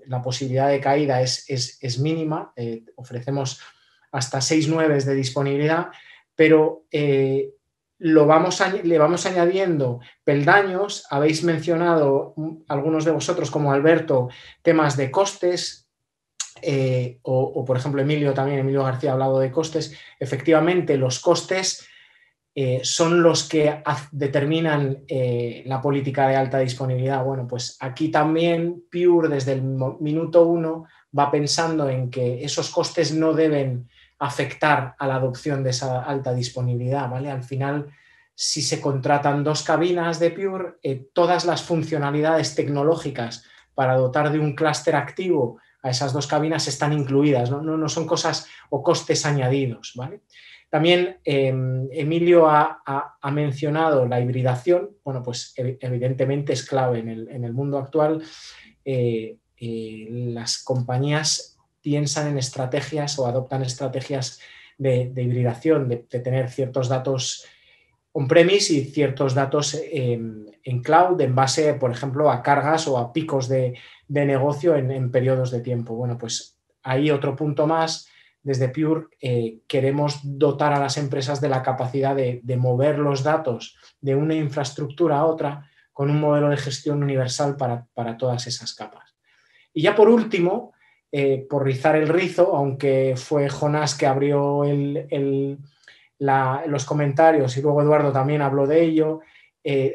la posibilidad de caída es mínima, ofrecemos hasta 6 9 de disponibilidad, pero le vamos añadiendo peldaños. Habéis mencionado algunos de vosotros, como Alberto, temas de costes, o por ejemplo Emilio García ha hablado de costes. Efectivamente, los costes son los que determinan la política de alta disponibilidad. Bueno, pues aquí también Pure desde el minuto 1 va pensando en que esos costes no deben afectar a la adopción de esa alta disponibilidad, ¿vale? Al final, si se contratan 2 cabinas de Pure, todas las funcionalidades tecnológicas para dotar de un clúster activo a esas 2 cabinas están incluidas, no son cosas o costes añadidos, ¿vale? También Emilio ha mencionado la hibridación. Bueno, pues evidentemente es clave en el mundo actual. Las compañías piensan en estrategias o adoptan estrategias de hibridación, de tener ciertos datos on-premise y ciertos datos en cloud en base, por ejemplo, a cargas o a picos de negocio en periodos de tiempo. Bueno, pues ahí otro punto más. Desde Pure queremos dotar a las empresas de la capacidad de mover los datos de una infraestructura a otra con un modelo de gestión universal para todas esas capas. Y ya por último, por rizar el rizo, aunque fue Jonás que abrió los comentarios y luego Eduardo también habló de ello,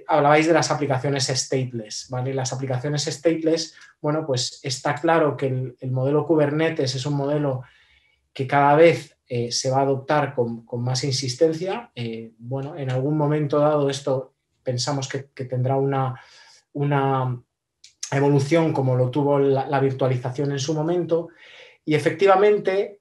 hablabais de las aplicaciones stateless, ¿vale? Las aplicaciones stateless, bueno, pues está claro que el modelo Kubernetes es un modelo que cada vez se va a adoptar con más insistencia. Bueno, en algún momento dado esto pensamos que tendrá una evolución como lo tuvo la virtualización en su momento, y efectivamente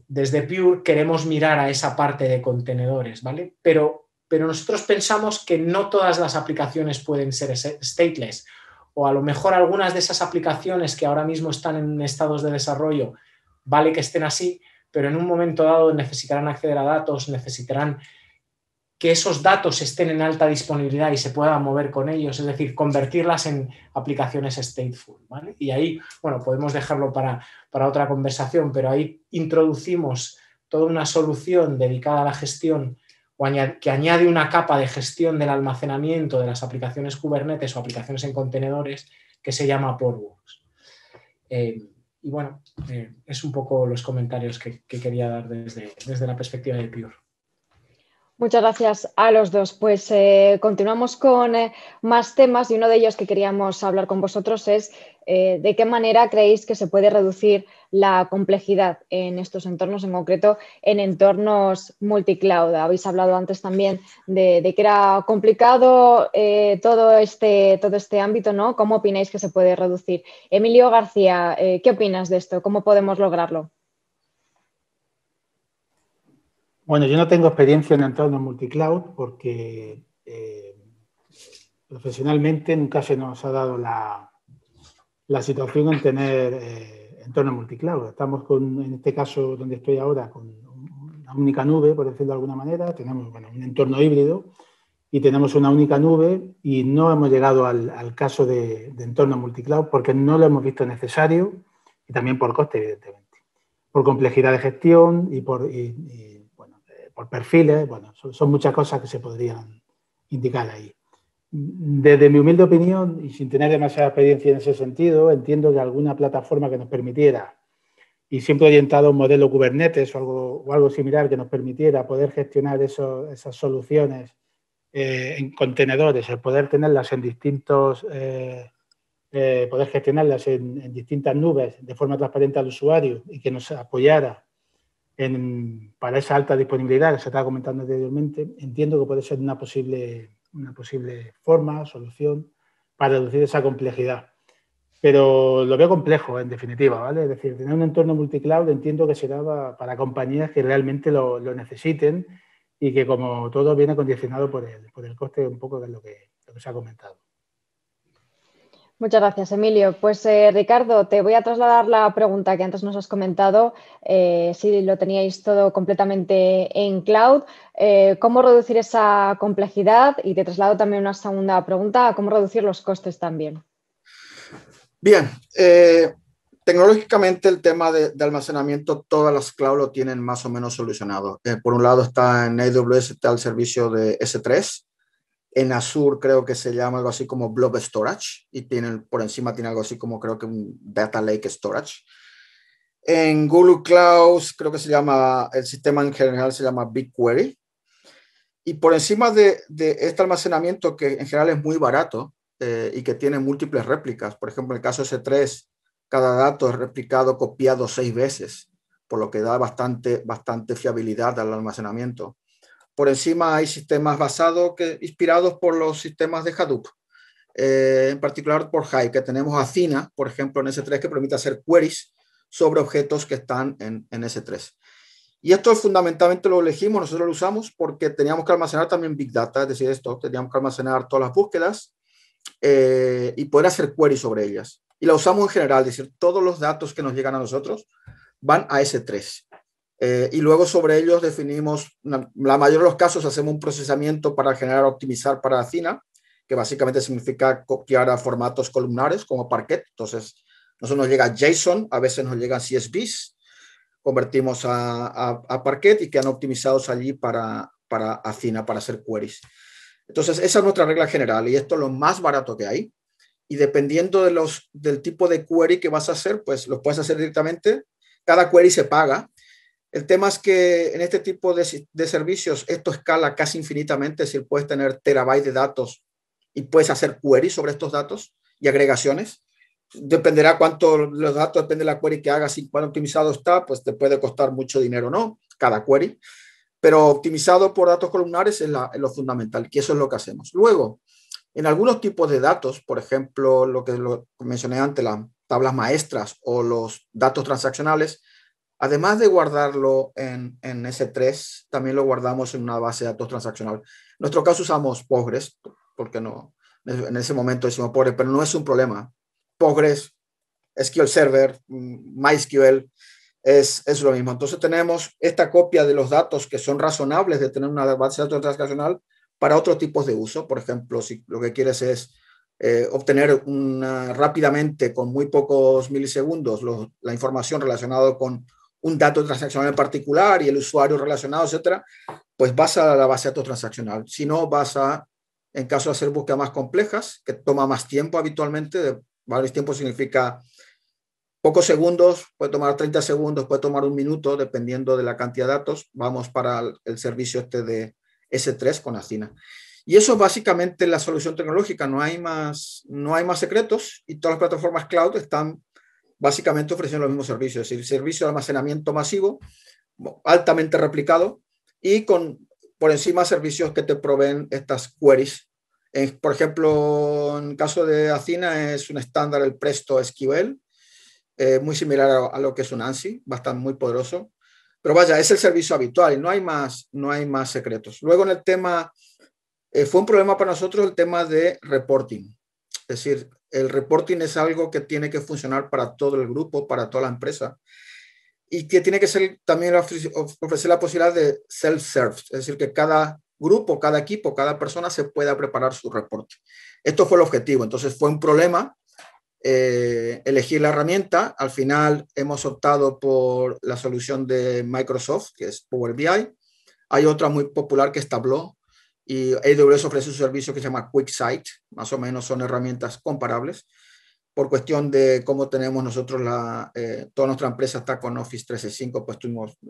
desde Pure queremos mirar a esa parte de contenedores, ¿vale? Pero nosotros pensamos que no todas las aplicaciones pueden ser stateless, o a lo mejor algunas de esas aplicaciones que ahora mismo están en estados de desarrollo vale que estén así, pero en un momento dado necesitarán acceder a datos, necesitarán que esos datos estén en alta disponibilidad y se puedan mover con ellos, es decir, convertirlas en aplicaciones stateful, ¿vale? Y ahí, bueno, podemos dejarlo para otra conversación, pero ahí introducimos toda una solución dedicada a la gestión que añade una capa de gestión del almacenamiento de las aplicaciones Kubernetes o aplicaciones en contenedores que se llama Portworx. Y bueno, es un poco los comentarios que quería dar desde la perspectiva de Pure. Muchas gracias a los dos. Pues continuamos con más temas, y uno de ellos que queríamos hablar con vosotros es de qué manera creéis que se puede reducir la complejidad en estos entornos, en concreto en entornos multicloud. Habéis hablado antes también de que era complicado todo este ámbito, ¿no? ¿Cómo opináis que se puede reducir? Emilio García, ¿qué opinas de esto? ¿Cómo podemos lograrlo? Bueno, yo no tengo experiencia en entornos multicloud porque profesionalmente nunca se nos ha dado la situación en tener entornos multicloud. Estamos en este caso donde estoy ahora, con una única nube, por decirlo de alguna manera. Tenemos un entorno híbrido y tenemos una única nube, y no hemos llegado al caso de entorno multicloud porque no lo hemos visto necesario, y también por coste, evidentemente. Por complejidad de gestión y por perfiles. Bueno, son muchas cosas que se podrían indicar ahí. Desde mi humilde opinión, y sin tener demasiada experiencia en ese sentido, entiendo que alguna plataforma que nos permitiera, y siempre orientado a un modelo Kubernetes o algo similar, que nos permitiera poder gestionar esas soluciones en contenedores, el poder tenerlas en poder gestionarlas en distintas nubes de forma transparente al usuario, y que nos apoyara para esa alta disponibilidad que se estaba comentando anteriormente, entiendo que puede ser una posible forma, solución para reducir esa complejidad. Pero lo veo complejo, en definitiva, ¿vale? Es decir, tener un entorno multicloud entiendo que será para compañías que realmente lo necesiten y que, como todo, viene condicionado por el coste un poco de lo que se ha comentado. Muchas gracias, Emilio. Pues, Ricardo, te voy a trasladar la pregunta que antes nos has comentado, si lo teníais todo completamente en cloud, ¿cómo reducir esa complejidad? Y te traslado también una segunda pregunta, ¿cómo reducir los costes también? Bien, tecnológicamente el tema de almacenamiento, todas las cloud lo tienen más o menos solucionado. Por un lado está en AWS, está el servicio de S3. En Azure creo que se llama algo así como Blob Storage y por encima tiene algo así como creo que un Data Lake Storage. En Google Cloud creo que el sistema en general se llama BigQuery. Y por encima de este almacenamiento que en general es muy barato y que tiene múltiples réplicas, por ejemplo en el caso S3, cada dato es replicado, copiado 6 veces, por lo que da bastante fiabilidad al almacenamiento. Por encima hay sistemas inspirados por los sistemas de Hadoop, en particular por Hive, que tenemos Athena, por ejemplo, en S3, que permite hacer queries sobre objetos que están en S3. Y esto fundamentalmente lo elegimos, nosotros lo usamos porque teníamos que almacenar también Big Data, es decir, teníamos que almacenar todas las búsquedas y poder hacer queries sobre ellas. Y la usamos en general, es decir, todos los datos que nos llegan a nosotros van a S3. Y luego sobre ellos definimos, la mayoría de los casos hacemos un procesamiento para optimizar para Athena, que básicamente significa copiar a formatos columnares como Parquet. Entonces, nosotros nos llega JSON, a veces nos llegan CSVs, convertimos a Parquet y quedan optimizados allí para Athena, para hacer queries. Entonces, esa es nuestra regla general y esto es lo más barato que hay. Y dependiendo del tipo de query que vas a hacer, pues lo puedes hacer directamente. Cada query se paga. El tema es que en este tipo de servicios esto escala casi infinitamente, es decir, puedes tener terabytes de datos y puedes hacer queries sobre estos datos y agregaciones. Dependerá cuánto los datos, depende de la query que hagas y cuán optimizado está, pues te puede costar mucho dinero, ¿no? Cada query. Pero optimizado por datos columnares es lo fundamental, y eso es lo que hacemos. Luego, en algunos tipos de datos, por ejemplo, lo que mencioné antes, las tablas maestras o los datos transaccionales, además de guardarlo en S3, también lo guardamos en una base de datos transaccional. En nuestro caso usamos Postgres, porque no, en ese momento decimos Postgres, pero no es un problema. Postgres, SQL Server, MySQL, es lo mismo. Entonces tenemos esta copia de los datos que son razonables de tener una base de datos transaccional para otros tipos de uso. Por ejemplo, si lo que quieres es obtener rápidamente, con muy pocos milisegundos, la información relacionada con un dato transaccional en particular y el usuario relacionado, etcétera, pues vas a la base de datos transaccional. Si no, en caso de hacer búsquedas más complejas, que toma más tiempo habitualmente, varios tiempos significa pocos segundos, puede tomar 30 segundos, puede tomar un minuto, dependiendo de la cantidad de datos, vamos para el servicio de S3 con Athena. Y eso es básicamente la solución tecnológica, no hay más secretos y todas las plataformas cloud están básicamente ofreciendo los mismos servicios, es decir, servicio de almacenamiento masivo, altamente replicado y por encima servicios que te proveen estas queries. Por ejemplo, en caso de Athena es un estándar el Presto SQL, muy similar a lo que es un ANSI, bastante muy poderoso. Pero vaya, es el servicio habitual y no hay más secretos. Luego en el tema, fue un problema para nosotros el tema de reporting. Es decir, el reporting es algo que tiene que funcionar para todo el grupo, para toda la empresa, y que tiene que ser también ofrecer la posibilidad de self-serve, es decir, que cada grupo, cada equipo, cada persona se pueda preparar su reporte. Esto fue el objetivo, entonces fue un problema elegir la herramienta. Al final hemos optado por la solución de Microsoft, que es Power BI. Hay otra muy popular que es Tableau, y AWS ofrece un servicio que se llama QuickSight, más o menos son herramientas comparables, por cuestión de cómo tenemos nosotros toda nuestra empresa está con Office 365, pues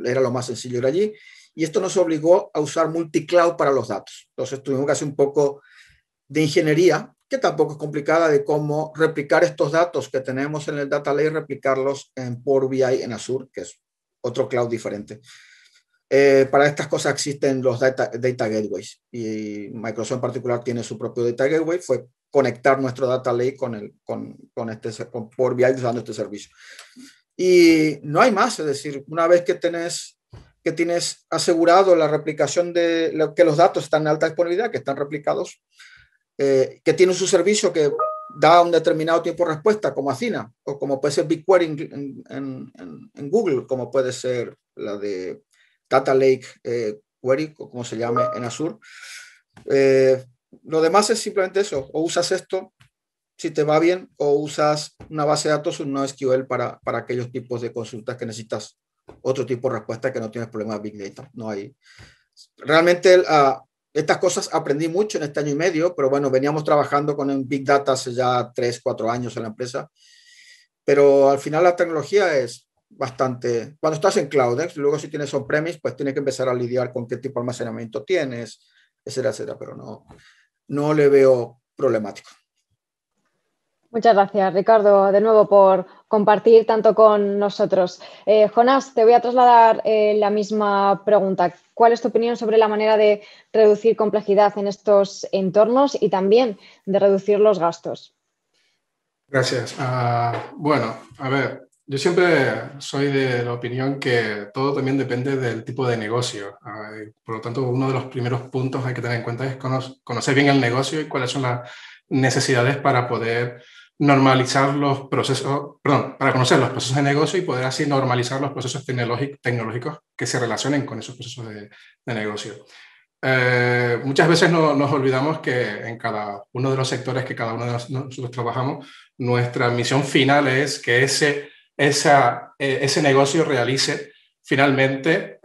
era lo más sencillo ir allí, y esto nos obligó a usar multicloud para los datos. Entonces tuvimos que hacer un poco de ingeniería, que tampoco es complicada, de cómo replicar estos datos que tenemos en el Data Lake, replicarlos en Power BI en Azure, que es otro cloud diferente. Para estas cosas existen los data gateways y Microsoft en particular tiene su propio data gateway. Fue conectar nuestro data lake con Power BI usando este servicio. Y no hay más, es decir, una vez que tienes asegurado la replicación que los datos están en alta disponibilidad, que están replicados, que tiene su servicio que da un determinado tiempo de respuesta, como Athena, o como puede ser BigQuery en Google, como puede ser la de Data Lake Query, o como se llame en Azure. Lo demás es simplemente eso, o usas esto si te va bien, o usas una base de datos, un NoSQL para aquellos tipos de consultas que necesitas otro tipo de respuesta, que no tienes problemas de Big Data. No hay. Realmente estas cosas aprendí mucho en este año y medio, pero bueno, veníamos trabajando con Big Data hace ya 3, 4 años en la empresa, pero al final la tecnología es bastante, cuando estás en cloud, luego si tienes on-premise, pues tienes que empezar a lidiar con qué tipo de almacenamiento tienes, etcétera, etcétera, pero no le veo problemático. Muchas gracias, Ricardo, de nuevo por compartir tanto con nosotros. Jonás, te voy a trasladar la misma pregunta. ¿Cuál es tu opinión sobre la manera de reducir complejidad en estos entornos y también de reducir los gastos? Gracias. Bueno, a ver, yo siempre soy de la opinión que todo también depende del tipo de negocio. Por lo tanto, uno de los primeros puntos hay que tener en cuenta es conocer bien el negocio y cuáles son las necesidades para poder normalizar los procesos, para conocer los procesos de negocio y poder así normalizar los procesos tecnológicos que se relacionen con esos procesos de negocio. Muchas veces nos olvidamos que en cada uno de los sectores que cada uno de nosotros trabajamos, nuestra misión final es que ese negocio realice finalmente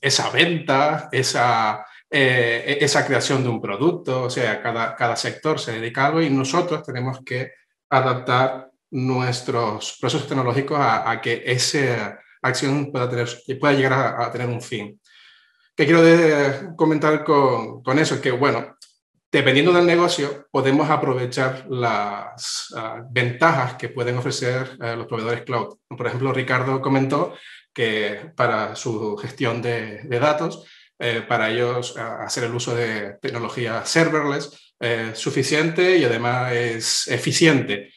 esa venta, esa creación de un producto. O sea, cada sector se dedica a algo y nosotros tenemos que adaptar nuestros procesos tecnológicos a que esa acción pueda llegar a tener un fin. ¿Qué quiero comentar con eso? Que, bueno, dependiendo del negocio, podemos aprovechar las ventajas que pueden ofrecer los proveedores cloud. Por ejemplo, Ricardo comentó que para su gestión de datos, para ellos hacer el uso de tecnología serverless es suficiente y además es eficiente.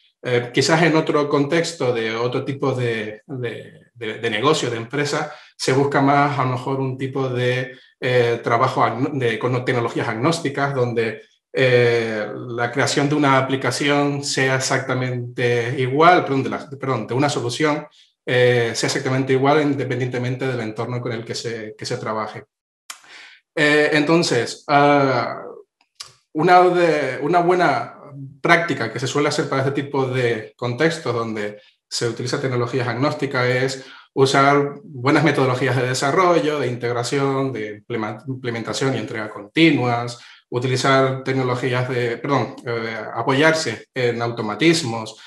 Quizás en otro contexto de otro tipo de negocio, de empresa, se busca más a lo mejor un tipo de trabajo con tecnologías agnósticas, donde la creación de una aplicación sea exactamente igual, de una solución sea exactamente igual independientemente del entorno con el que se trabaje. Entonces, una buena práctica que se suele hacer para este tipo de contextos donde se utiliza tecnologías agnósticas es usar buenas metodologías de desarrollo, de integración, de implementación y entrega continuas, utilizar tecnologías apoyarse en automatismos,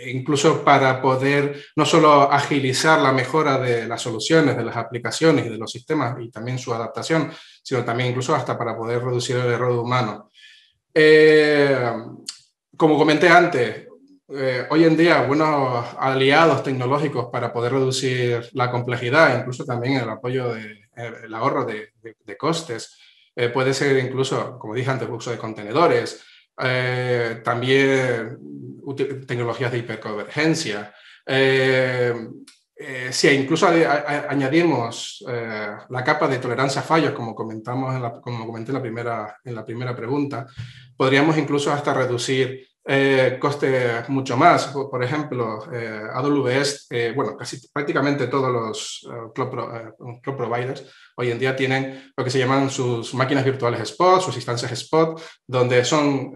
incluso para poder no solo agilizar la mejora de las soluciones, de las aplicaciones y de los sistemas y también su adaptación, sino también incluso hasta para poder reducir el error humano. Como comenté antes, hoy en día buenos aliados tecnológicos para poder reducir la complejidad, incluso también el apoyo el ahorro de costes, puede ser incluso, como dije antes, el uso de contenedores, también tecnologías de hiperconvergencia. Si incluso añadimos la capa de tolerancia a fallos, como comenté en la primera pregunta, podríamos incluso hasta reducir costes mucho más. Por ejemplo, AWS, bueno, prácticamente todos los cloud providers hoy en día tienen lo que se llaman sus máquinas virtuales spot, sus instancias spot, donde son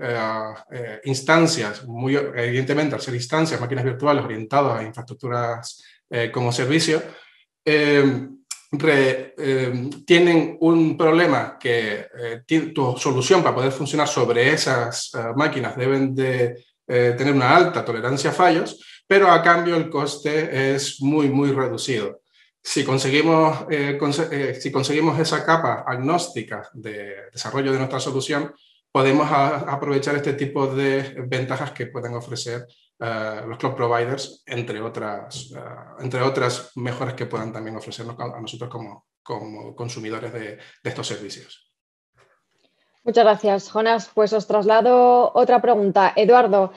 instancias, muy evidentemente al ser instancias, máquinas virtuales orientadas a infraestructuras como servicio, tienen un problema que tu solución para poder funcionar sobre esas máquinas deben de tener una alta tolerancia a fallos, pero a cambio el coste es muy, muy reducido. Si conseguimos esa capa agnóstica de desarrollo de nuestra solución, podemos aprovechar este tipo de ventajas que pueden ofrecer los cloud providers, entre otras mejoras que puedan también ofrecernos a nosotros como consumidores de estos servicios. Muchas gracias, Jonas. Pues os traslado otra pregunta. Eduardo,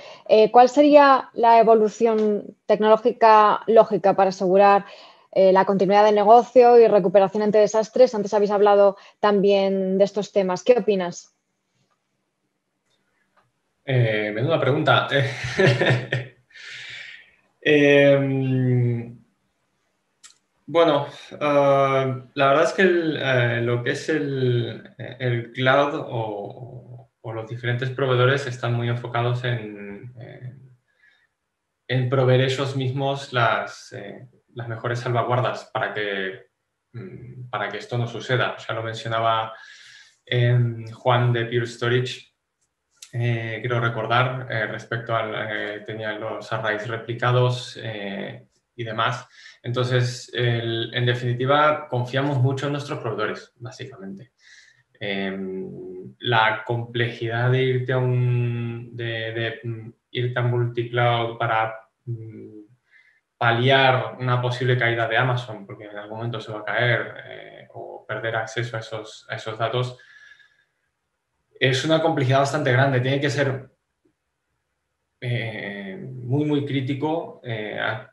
¿cuál sería la evolución tecnológica lógica para asegurar la continuidad del negocio y recuperación ante desastres? Antes habéis hablado también de estos temas. ¿Qué opinas? Menuda pregunta. Bueno, la verdad es que lo que es el cloud o los diferentes proveedores están muy enfocados en proveer ellos mismos las mejores salvaguardas para que esto no suceda. Ya lo mencionaba Juan de Pure Storage, quiero recordar, respecto al tenían los arrays replicados y demás. Entonces, en definitiva, confiamos mucho en nuestros proveedores, básicamente. La complejidad de irte a irte a multicloud para paliar una posible caída de Amazon, porque en algún momento se va a caer, o perder acceso a esos datos, es una complejidad bastante grande. Tiene que ser muy, muy crítico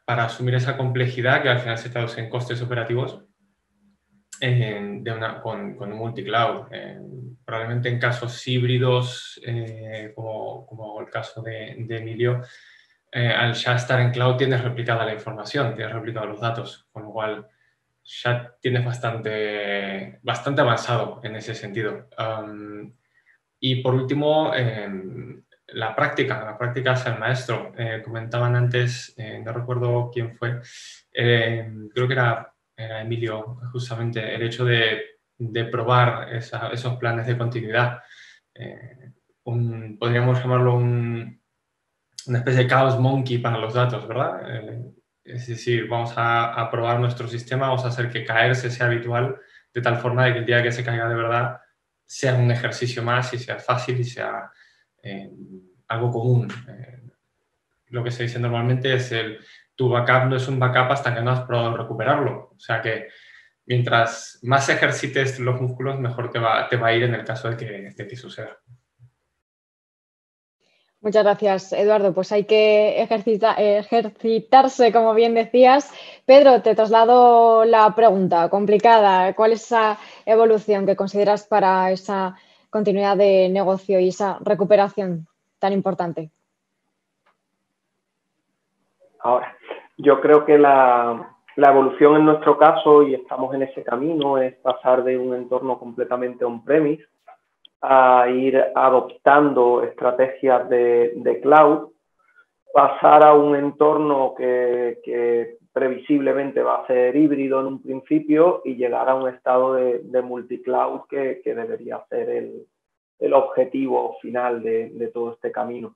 para asumir esa complejidad que al final se traduce en costes operativos con un multicloud. Probablemente en casos híbridos, como el caso de Emilio, al ya estar en cloud tienes replicada la información, tienes replicados los datos, con lo cual ya tienes bastante avanzado en ese sentido. Y por último, la práctica es el maestro. Comentaban antes, no recuerdo quién fue, creo que era Emilio, justamente, el hecho de probar esos planes de continuidad. Podríamos llamarlo una especie de chaos monkey para los datos, ¿verdad? Es decir, vamos a probar nuestro sistema, vamos a hacer que caerse sea habitual, de tal forma de que el día que se caiga de verdad sea un ejercicio más y sea fácil y sea algo común. Lo que se dice normalmente es tu backup no es un backup hasta que no has probado recuperarlo. O sea que mientras más ejercites los músculos, mejor te va a ir en el caso de que suceda. Muchas gracias, Eduardo. Pues hay que ejercitarse, como bien decías. Pedro, te traslado la pregunta complicada. ¿Cuál es esa evolución que consideras para esa continuidad de negocio y esa recuperación tan importante? Ahora, yo creo que la evolución en nuestro caso, y estamos en ese camino, es pasar de un entorno completamente on-premise a ir adoptando estrategias de cloud, pasar a un entorno que previsiblemente va a ser híbrido en un principio y llegar a un estado de multicloud que debería ser el objetivo final de todo este camino.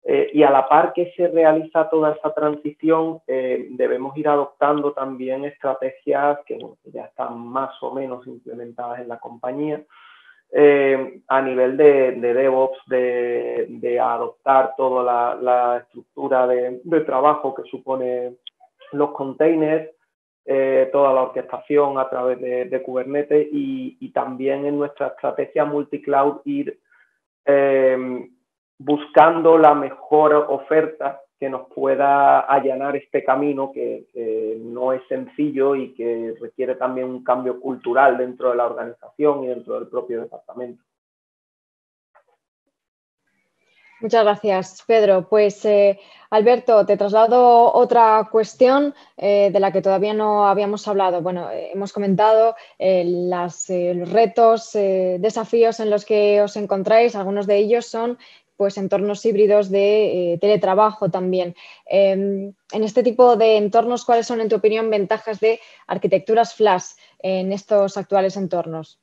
Y a la par que se realiza toda esa transición, debemos ir adoptando también estrategias que ya están más o menos implementadas en la compañía, a nivel de DevOps, de adoptar toda la estructura de trabajo que supone los containers, toda la orquestación a través de Kubernetes y también en nuestra estrategia multicloud ir buscando la mejor oferta que nos pueda allanar este camino que no es sencillo y que requiere también un cambio cultural dentro de la organización y dentro del propio departamento. Muchas gracias, Pedro. Pues, Alberto, te traslado otra cuestión de la que todavía no habíamos hablado. Bueno, hemos comentado los retos, desafíos en los que os encontráis. Algunos de ellos son pues entornos híbridos de teletrabajo también. En este tipo de entornos, ¿cuáles son, en tu opinión, ventajas de arquitecturas flash en estos actuales entornos?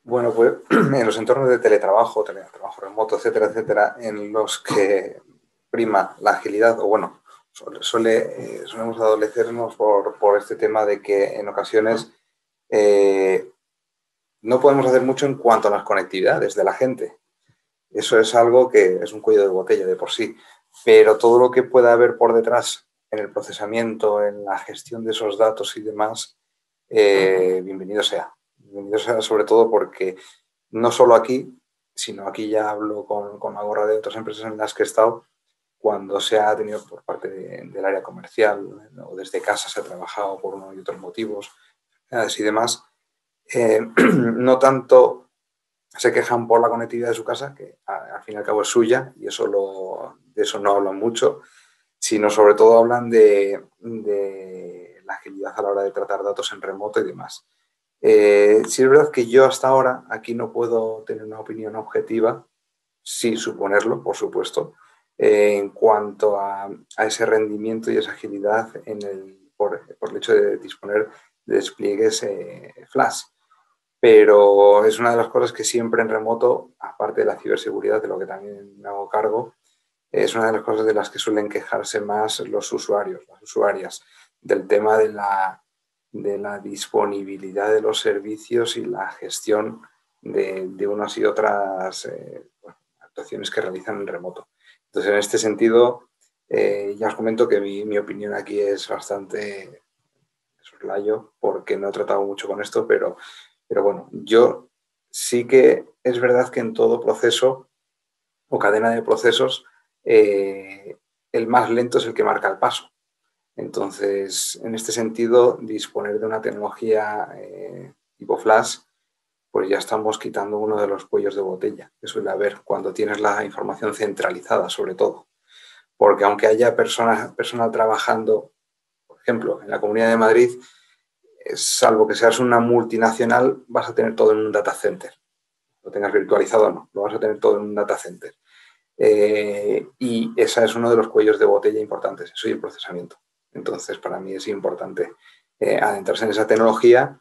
Bueno, pues en los entornos de teletrabajo remoto, etcétera, etcétera, en los que prima la agilidad, o bueno, solemos adolecernos por este tema de que en ocasiones no podemos hacer mucho en cuanto a las conectividades de la gente. Eso es algo que es un cuello de botella de por sí, pero todo lo que pueda haber por detrás en el procesamiento, en la gestión de esos datos y demás, bienvenido sea. Bienvenido sea sobre todo porque no solo aquí, sino aquí ya hablo con la gorra de otras empresas en las que he estado, cuando se ha tenido por parte del área comercial o desde casa se ha trabajado por uno y otros motivos y demás, no tanto se quejan por la conectividad de su casa, que al fin y al cabo es suya y de eso no hablan mucho, sino sobre todo hablan de la agilidad a la hora de tratar datos en remoto y demás. Sí es verdad que yo hasta ahora aquí no puedo tener una opinión objetiva, sí suponerlo, por supuesto, en cuanto a ese rendimiento y esa agilidad por el hecho de disponer de despliegues flash. Pero es una de las cosas que siempre en remoto, aparte de la ciberseguridad, de lo que también me hago cargo, es una de las cosas de las que suelen quejarse más los usuarios, las usuarias, del tema de la disponibilidad de los servicios y la gestión de unas y otras actuaciones que realizan en remoto. Entonces, en este sentido, ya os comento que mi opinión aquí es bastante soslayo, porque no he tratado mucho con esto, pero bueno, yo sí que es verdad que en todo proceso o cadena de procesos, el más lento es el que marca el paso. Entonces, en este sentido, disponer de una tecnología tipo flash, pues ya estamos quitando uno de los cuellos de botella que suele haber cuando tienes la información centralizada, sobre todo. Porque aunque haya personal trabajando, por ejemplo, en la Comunidad de Madrid, salvo que seas una multinacional, vas a tener todo en un data center. Lo tengas virtualizado o no, lo vas a tener todo en un data center. Y ese es uno de los cuellos de botella importantes, eso y el procesamiento. Entonces, para mí es importante adentrarse en esa tecnología.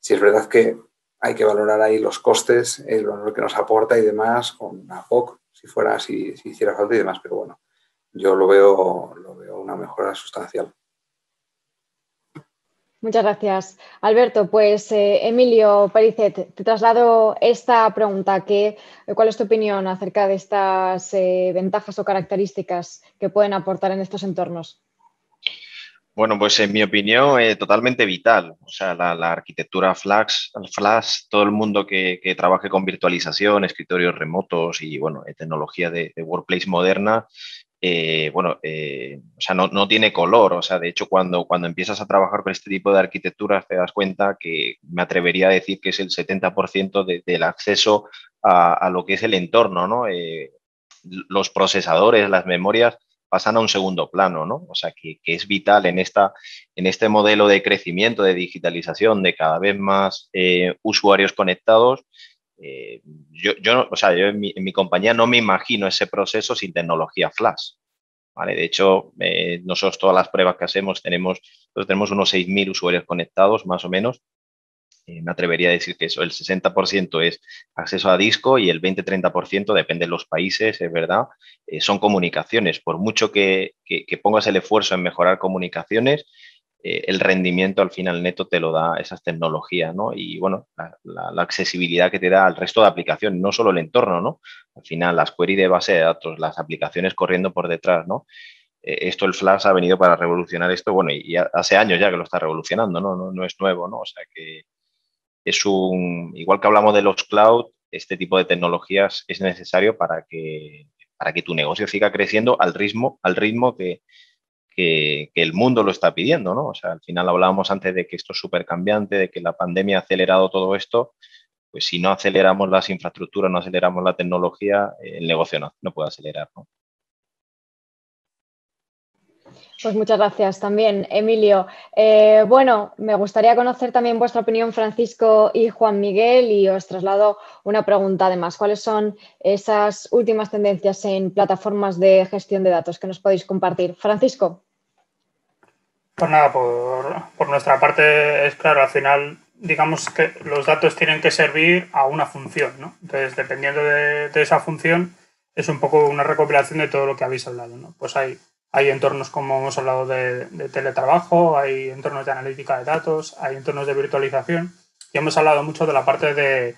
Si es verdad que hay que valorar ahí los costes, el valor que nos aporta y demás, con una POC, si hiciera falta y demás, pero bueno, yo lo veo una mejora sustancial. Muchas gracias, Alberto. Pues Emilio Pericet, te traslado esta pregunta. ¿Cuál es tu opinión acerca de estas ventajas o características que pueden aportar en estos entornos? Bueno, pues en mi opinión, totalmente vital. O sea, la arquitectura Flash, todo el mundo que trabaje con virtualización, escritorios remotos y, bueno, tecnología de workplace moderna, o sea, no tiene color. O sea, de hecho, cuando empiezas a trabajar con este tipo de arquitecturas, te das cuenta que me atrevería a decir que es el 70% del acceso a lo que es el entorno, ¿no? Los procesadores, las memorias pasan a un segundo plano, ¿no? O sea, que es vital en este modelo de crecimiento, de digitalización, de cada vez más usuarios conectados. Yo en mi compañía no me imagino ese proceso sin tecnología flash, ¿vale? De hecho, nosotros todas las pruebas que hacemos tenemos unos 6.000 usuarios conectados, más o menos. Me atrevería a decir que eso, el 60% es acceso a disco y el 20-30%, depende de los países, es verdad, son comunicaciones. Por mucho que pongas el esfuerzo en mejorar comunicaciones, el rendimiento al final neto te lo da esas tecnologías, ¿no? Y bueno, la accesibilidad que te da al resto de aplicaciones, no solo el entorno, ¿no? Al final las queries de base de datos, las aplicaciones corriendo por detrás, ¿no? Esto, el Flash ha venido para revolucionar esto, bueno, y hace años ya que lo está revolucionando, ¿no? No es nuevo, ¿no? O sea que igual que hablamos de los cloud, este tipo de tecnologías es necesario para que tu negocio siga creciendo al ritmo que el mundo lo está pidiendo, ¿no? O sea, al final hablábamos antes de que esto es súper cambiante, de que la pandemia ha acelerado todo esto. Pues si no aceleramos las infraestructuras, no aceleramos la tecnología, el negocio no puede acelerar, ¿no? Pues muchas gracias también, Emilio. Bueno, me gustaría conocer también vuestra opinión, Francisco y Juan Miguel, y os traslado una pregunta además. ¿Cuáles son esas últimas tendencias en plataformas de gestión de datos que nos podéis compartir? Francisco. Pues nada, por nuestra parte es claro, al final digamos que los datos tienen que servir a una función, ¿no? Entonces, dependiendo de esa función, es un poco una recopilación de todo lo que habéis hablado, ¿no? Pues hay entornos, como hemos hablado, de teletrabajo, hay entornos de analítica de datos, hay entornos de virtualización. y hemos hablado mucho de la parte de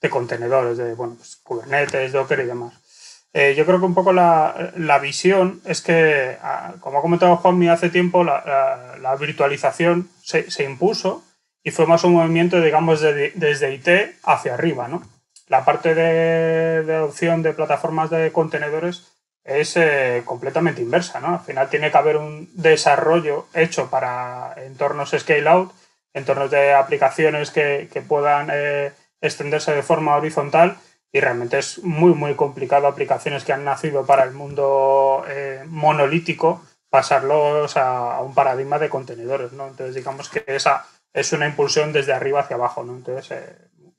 contenedores, de bueno, pues, Kubernetes, Docker y demás. Yo creo que un poco la visión es que, como ha comentado Juanmi hace tiempo, la virtualización se impuso y fue más un movimiento, digamos, desde IT hacia arriba, ¿no? La parte de adopción de plataformas de contenedores es completamente inversa, ¿no? Al final tiene que haber un desarrollo hecho para entornos scale-out, entornos de aplicaciones que puedan extenderse de forma horizontal, y realmente es muy, muy complicado aplicaciones que han nacido para el mundo monolítico pasarlos a un paradigma de contenedores, ¿no? Entonces, digamos que esa es una impulsión desde arriba hacia abajo, ¿no? Entonces,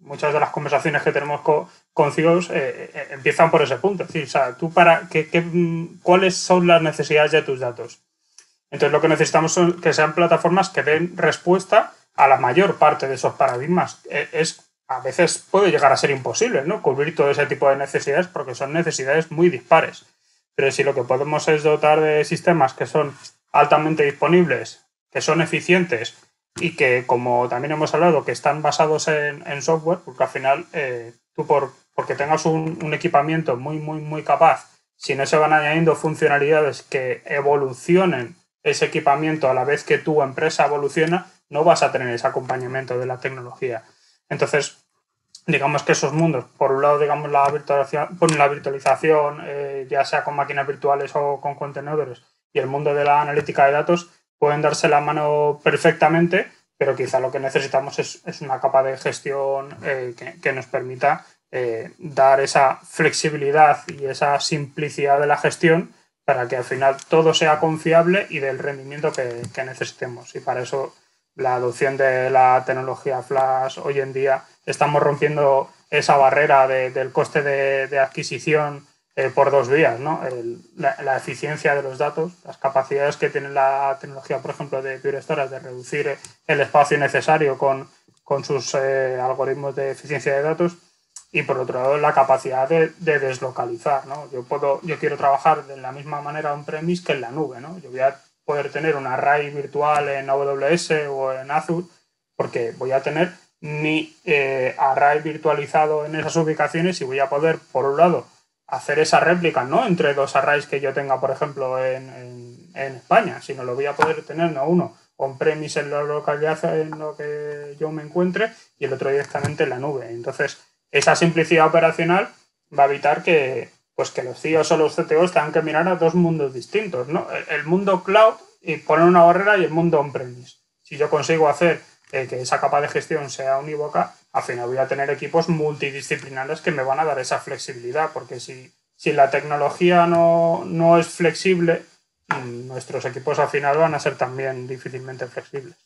muchas de las conversaciones que tenemos con CIOs empiezan por ese punto. Es decir, o sea, tú ¿cuáles son las necesidades de tus datos? Entonces, lo que necesitamos son que sean plataformas que den respuesta a la mayor parte de esos paradigmas. A veces puede llegar a ser imposible, ¿no?, cubrir todo ese tipo de necesidades porque son necesidades muy dispares. Pero si lo que podemos es dotar de sistemas que son altamente disponibles, que son eficientes y que, como también hemos hablado, que están basados en software, porque al final tú porque tengas un equipamiento muy, muy, muy capaz, si no se van añadiendo funcionalidades que evolucionen ese equipamiento a la vez que tu empresa evoluciona, no vas a tener ese acompañamiento de la tecnología. Entonces, digamos que esos mundos, por un lado, digamos, la virtualización, ya sea con máquinas virtuales o con contenedores, y el mundo de la analítica de datos, pueden darse la mano perfectamente, pero quizá lo que necesitamos es una capa de gestión que nos permita dar esa flexibilidad y esa simplicidad de la gestión para que al final todo sea confiable y del rendimiento que necesitemos. Y para eso la adopción de la tecnología flash hoy en día estamos rompiendo esa barrera del coste de adquisición por dos vías, ¿no? La eficiencia de los datos, las capacidades que tiene la tecnología, por ejemplo, de Pure Storage de reducir el espacio necesario con sus algoritmos de eficiencia de datos, y por otro lado la capacidad de deslocalizar, ¿no? Yo quiero trabajar de la misma manera on-premise que en la nube, ¿no? Yo voy a poder tener un array virtual en AWS o en Azure porque voy a tener mi array virtualizado en esas ubicaciones y voy a poder, por un lado, hacer esa réplica, no entre dos arrays que yo tenga, por ejemplo, en España, sino lo voy a poder tener, no uno on-premise en la localidad en lo que yo me encuentre y el otro directamente en la nube. Entonces, esa simplicidad operacional va a evitar que los CIOs o los CTOs tengan que mirar a dos mundos distintos, ¿no? El mundo cloud y poner una barrera y el mundo on-premise. Si yo consigo hacer que esa capa de gestión sea unívoca, al final voy a tener equipos multidisciplinares que me van a dar esa flexibilidad, porque si la tecnología no es flexible, nuestros equipos al final van a ser también difícilmente flexibles.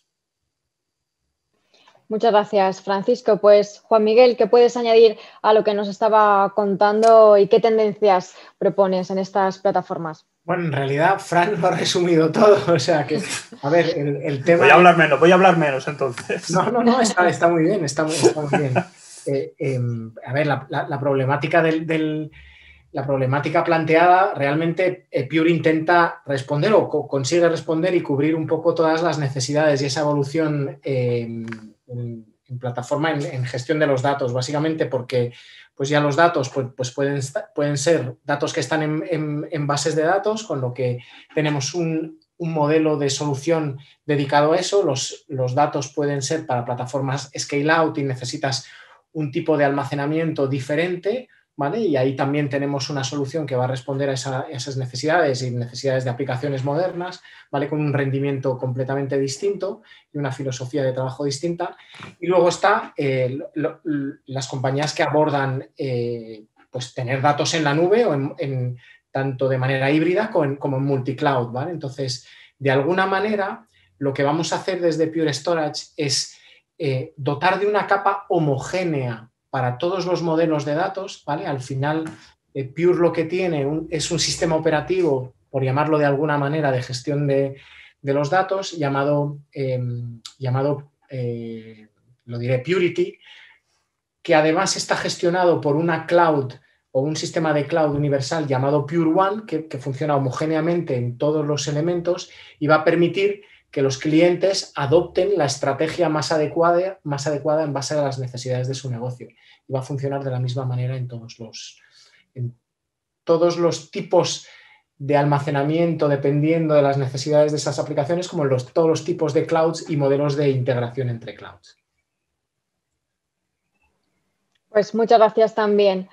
Muchas gracias, Francisco. Pues, Juan Miguel, ¿qué puedes añadir a lo que nos estaba contando y qué tendencias propones en estas plataformas? Bueno, en realidad, Fran lo ha resumido todo. O sea que, a ver, el tema... Voy a hablar menos, entonces. No, está muy bien, está muy bien. A ver, la problemática la problemática planteada, realmente Pure intenta responder o consigue responder y cubrir un poco todas las necesidades y esa evolución en plataforma, en gestión de los datos, básicamente porque pues ya los datos pues pueden ser datos que están en bases de datos, con lo que tenemos un modelo de solución dedicado a eso. Los datos pueden ser para plataformas scale out y necesitas un tipo de almacenamiento diferente, ¿vale? Y ahí también tenemos una solución que va a responder a esas necesidades y necesidades de aplicaciones modernas, ¿vale? Con un rendimiento completamente distinto y una filosofía de trabajo distinta. Y luego está las compañías que abordan pues tener datos en la nube o tanto de manera híbrida como en multicloud, ¿vale? Entonces, de alguna manera, lo que vamos a hacer desde Pure Storage es dotar de una capa homogénea para todos los modelos de datos, ¿vale? Al final, Pure lo que tiene es un sistema operativo, por llamarlo de alguna manera, de gestión de los datos, llamado lo diré, Purity, que además está gestionado por una cloud o un sistema de cloud universal llamado Pure One, que funciona homogéneamente en todos los elementos y va a permitir que los clientes adopten la estrategia más adecuada en base a las necesidades de su negocio. Y va a funcionar de la misma manera en todos los tipos de almacenamiento, dependiendo de las necesidades de esas aplicaciones, como en todos los tipos de clouds y modelos de integración entre clouds. Pues muchas gracias también.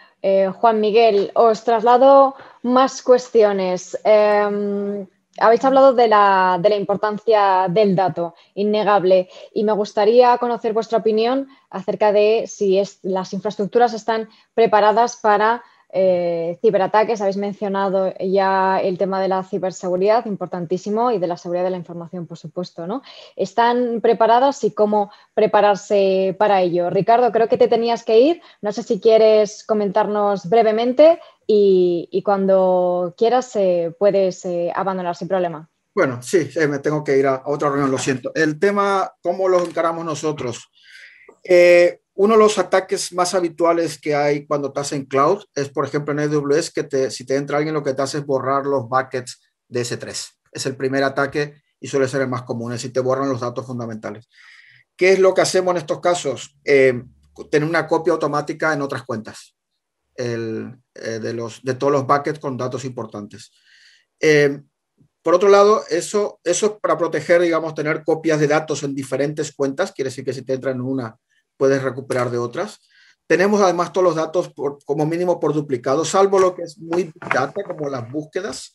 Juan Miguel, os traslado más cuestiones. Habéis hablado de la importancia del dato, innegable, y me gustaría conocer vuestra opinión acerca de si las infraestructuras están preparadas para ciberataques. Habéis mencionado ya el tema de la ciberseguridad, importantísimo, y de la seguridad de la información, por supuesto, ¿no? ¿Están preparadas y cómo prepararse para ello? Ricardo, creo que te tenías que ir. No sé si quieres comentarnos brevemente y cuando quieras puedes abandonar sin problema. Bueno, sí, me tengo que ir a otra reunión, lo siento. El tema, ¿cómo lo encaramos nosotros? Uno de los ataques más habituales que hay cuando estás en cloud es, por ejemplo, en AWS, que si te entra alguien, lo que te hace es borrar los buckets de S3. Es el primer ataque y suele ser el más común, es decir, te borran los datos fundamentales. ¿Qué es lo que hacemos en estos casos? Tener una copia automática en otras cuentas de todos los buckets con datos importantes. Por otro lado, eso es para proteger, digamos, tener copias de datos en diferentes cuentas. Quiere decir que si te entra en una, puedes recuperar de otras. Tenemos además todos los datos como mínimo por duplicado, salvo lo que es muy big data, como las búsquedas.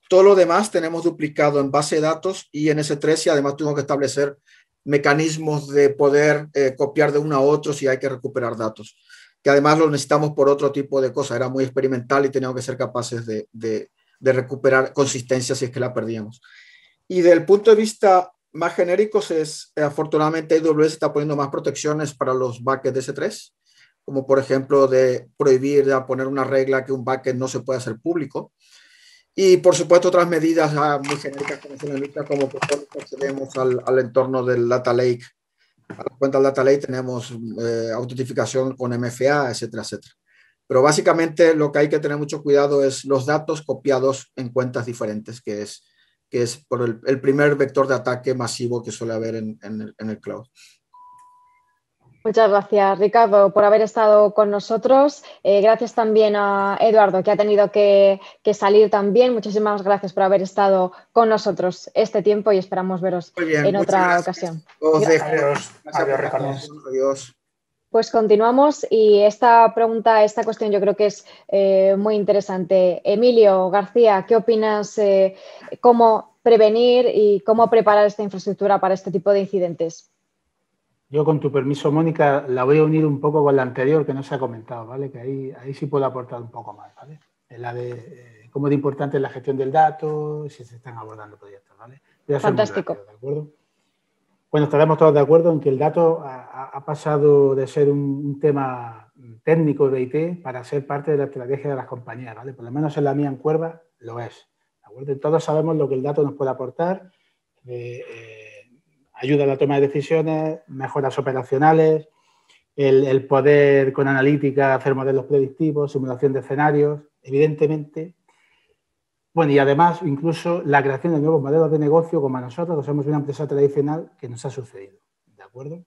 Todo lo demás tenemos duplicado en base de datos y en S3, y además tengo que establecer mecanismos de poder copiar de uno a otro si hay que recuperar datos, que además lo necesitamos por otro tipo de cosas. Era muy experimental y teníamos que ser capaces de recuperar consistencia si es que la perdíamos. Y del punto de vista más genéricos, afortunadamente AWS está poniendo más protecciones para los buckets de S3, como por ejemplo de prohibir, de poner una regla que un bucket no se puede hacer público. Y por supuesto otras medidas muy genéricas como por ejemplo accedemos al entorno del Data Lake. A la cuenta del Data Lake tenemos autentificación con MFA, etcétera, etcétera. Pero básicamente lo que hay que tener mucho cuidado es los datos copiados en cuentas diferentes, que es por el primer vector de ataque masivo que suele haber en el cloud. Muchas gracias, Ricardo, por haber estado con nosotros. Gracias también a Eduardo, que ha tenido que salir también. Muchísimas gracias por haber estado con nosotros este tiempo y esperamos veros en otra ocasión. Adiós. Adiós, Ricardo. Adiós. Pues continuamos y esta cuestión yo creo que es muy interesante. Emilio García, ¿qué opinas? ¿Cómo prevenir y cómo preparar esta infraestructura para este tipo de incidentes? Yo, con tu permiso, Mónica, la voy a unir un poco con la anterior que no se ha comentado, ¿vale? Que ahí sí puedo aportar un poco más, ¿vale? En la de cómo de importante es la gestión del dato, si se están abordando proyectos, ¿vale? Fantástico. Rápido, ¿de acuerdo? Bueno, estaremos todos de acuerdo en que el dato ha pasado de ser un tema técnico de IT para ser parte de la estrategia de las compañías, ¿vale? Por lo menos en la mía en Cuerva lo es, ¿de acuerdo? Todos sabemos lo que el dato nos puede aportar, ayuda a la toma de decisiones, mejoras operacionales, el poder con analítica hacer modelos predictivos, simulación de escenarios, evidentemente. Bueno, y además incluso la creación de nuevos modelos de negocio, como a nosotros, que somos una empresa tradicional, que nos ha sucedido, ¿de acuerdo?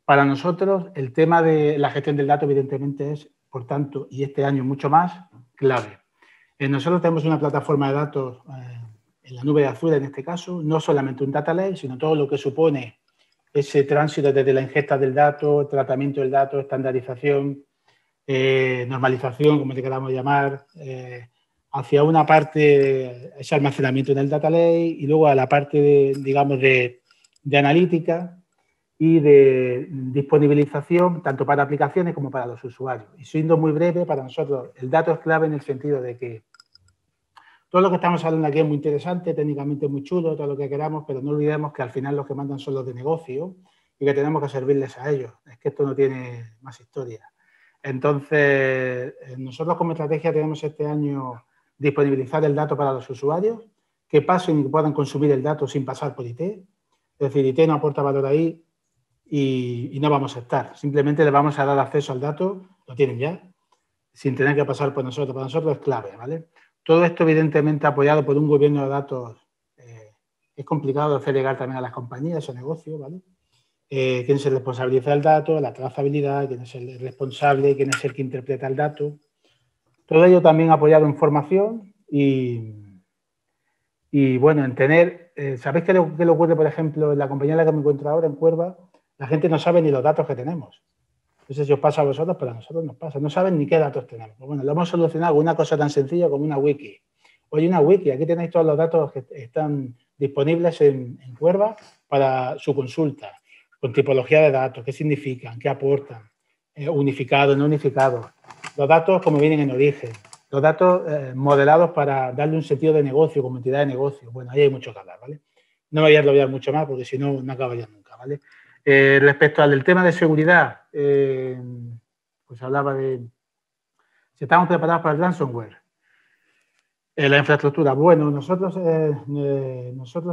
Para nosotros el tema de la gestión del dato evidentemente es, por tanto, y este año mucho más, clave. Nosotros tenemos una plataforma de datos en la nube de Azure, en este caso, no solamente un data lake, sino todo lo que supone ese tránsito desde la ingesta del dato, tratamiento del dato, estandarización, normalización, como te queramos llamar, hacia una parte, ese almacenamiento en el data lake, y luego a la parte, digamos, de analítica y de disponibilización, tanto para aplicaciones como para los usuarios. Y siendo muy breve, para nosotros el dato es clave en el sentido de que todo lo que estamos hablando aquí es muy interesante, técnicamente muy chulo, todo lo que queramos, pero no olvidemos que al final los que mandan son los de negocio y que tenemos que servirles a ellos. Es que esto no tiene más historia. Entonces, nosotros como estrategia tenemos este año disponibilizar el dato para los usuarios, que pasen y que puedan consumir el dato sin pasar por IT. Es decir, IT no aporta valor ahí y no vamos a estar. Simplemente le vamos a dar acceso al dato, lo tienen ya, sin tener que pasar por nosotros. Para nosotros es clave, ¿vale? Todo esto, evidentemente, apoyado por un gobierno de datos es complicado hacer llegar también a las compañías o negocios, ¿vale? Quién se responsabiliza del dato, la trazabilidad, quién es el responsable, quién es el que interpreta el dato. Todo ello también apoyado en formación y bueno, en tener... ¿Sabéis qué le ocurre, por ejemplo, en la compañía en la que me encuentro ahora, en Cuerva? La gente no sabe ni los datos que tenemos. No sé si os pasa a vosotros, pero a nosotros nos pasa. No saben ni qué datos tenemos. Pues bueno, lo hemos solucionado con una cosa tan sencilla como una wiki. Oye, una wiki, aquí tenéis todos los datos que están disponibles en Cuerva para su consulta, con tipología de datos, qué significan, qué aportan, unificados, no unificados, los datos como vienen en origen, los datos modelados para darle un sentido de negocio, como entidad de negocio. Bueno, ahí hay mucho que hablar, ¿vale? No me voy a enrollar mucho más porque si no, no acabaría nunca, ¿vale? Respecto al del tema de seguridad, pues hablaba de si estamos preparados para el ransomware. La infraestructura. Bueno, nosotros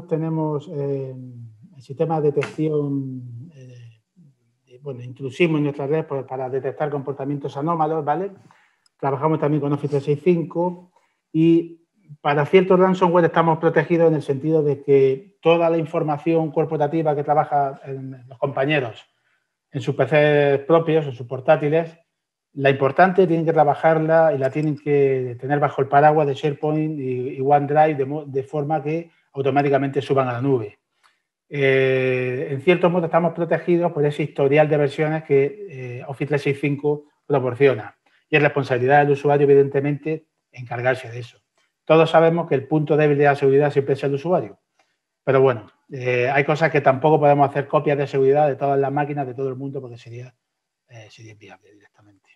tenemos el sistema de detección, intrusismo en nuestra red para detectar comportamientos anómalos, ¿vale? Trabajamos también con Office 365 y para ciertos ransomware estamos protegidos en el sentido de que toda la información corporativa que trabaja los compañeros en sus PCs propios, en sus portátiles, la importante tienen que trabajarla y la tienen que tener bajo el paraguas de SharePoint y OneDrive de forma que automáticamente suban a la nube. En cierto modo estamos protegidos por ese historial de versiones que Office 365 proporciona. Y es responsabilidad del usuario, evidentemente, encargarse de eso. Todos sabemos que el punto débil de la seguridad siempre es el usuario. Pero bueno, hay cosas que tampoco podemos hacer copias de seguridad de todas las máquinas de todo el mundo porque sería inviable directamente.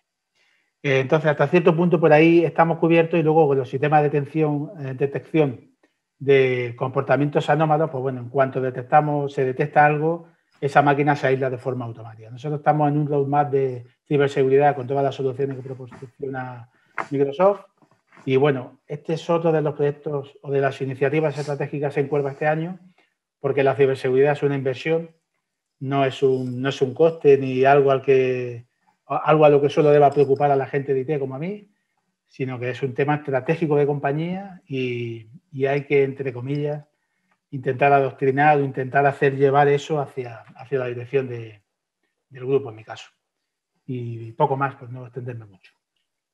Entonces, hasta cierto punto por ahí estamos cubiertos y luego con los sistemas de detección de comportamientos anómalos, pues bueno, en cuanto se detecta algo, esa máquina se aísla de forma automática. Nosotros estamos en un roadmap de ciberseguridad con todas las soluciones que proporciona Microsoft y bueno, este es otro de los proyectos o de las iniciativas estratégicas en Cuerva este año, porque la ciberseguridad es una inversión, no es un coste ni algo a lo que solo deba preocupar a la gente de IT como a mí, sino que es un tema estratégico de compañía y hay que, entre comillas, intentar adoctrinar o intentar hacer llevar eso hacia la dirección del grupo, en mi caso. Y poco más, pues no extenderme mucho.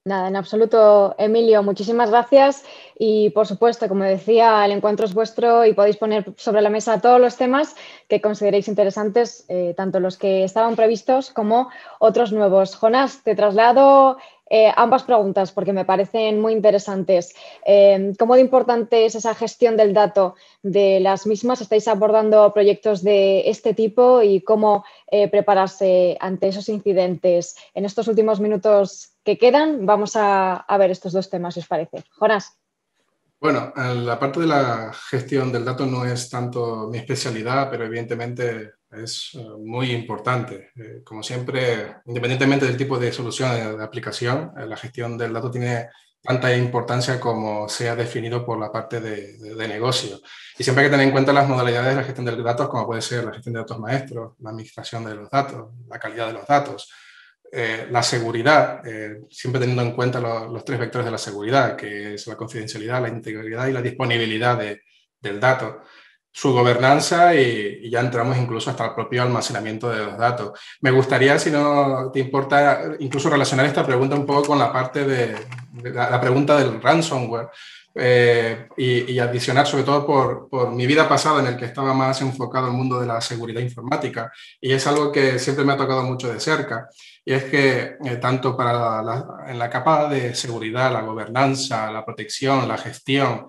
Nada, en absoluto, Emilio, muchísimas gracias y, por supuesto, como decía, el encuentro es vuestro y podéis poner sobre la mesa todos los temas que consideréis interesantes, tanto los que estaban previstos como otros nuevos. Jonás, te traslado ambas preguntas porque me parecen muy interesantes. ¿Cómo de importante es esa gestión del dato de las mismas? ¿Estáis abordando proyectos de este tipo y cómo prepararse ante esos incidentes? En estos últimos minutos que quedan, vamos a ver estos dos temas, si os parece. Jonás. Bueno, la parte de la gestión del dato no es tanto mi especialidad, pero evidentemente es muy importante. Como siempre, independientemente del tipo de solución de aplicación, la gestión del dato tiene tanta importancia como sea definido por la parte de negocio. Y siempre hay que tener en cuenta las modalidades de la gestión de datos, como puede ser la gestión de datos maestros, la administración de los datos, la calidad de los datos, la seguridad, siempre teniendo en cuenta los tres vectores de la seguridad, que es la confidencialidad, la integridad y la disponibilidad del dato, su gobernanza y ya entramos incluso hasta el propio almacenamiento de los datos. Me gustaría, si no te importa, incluso relacionar esta pregunta un poco con la parte de la pregunta del ransomware, y adicionar sobre todo por mi vida pasada en el que estaba más enfocado al mundo de la seguridad informática y es algo que siempre me ha tocado mucho de cerca y es que tanto en la capa de seguridad, la gobernanza, la protección, la gestión,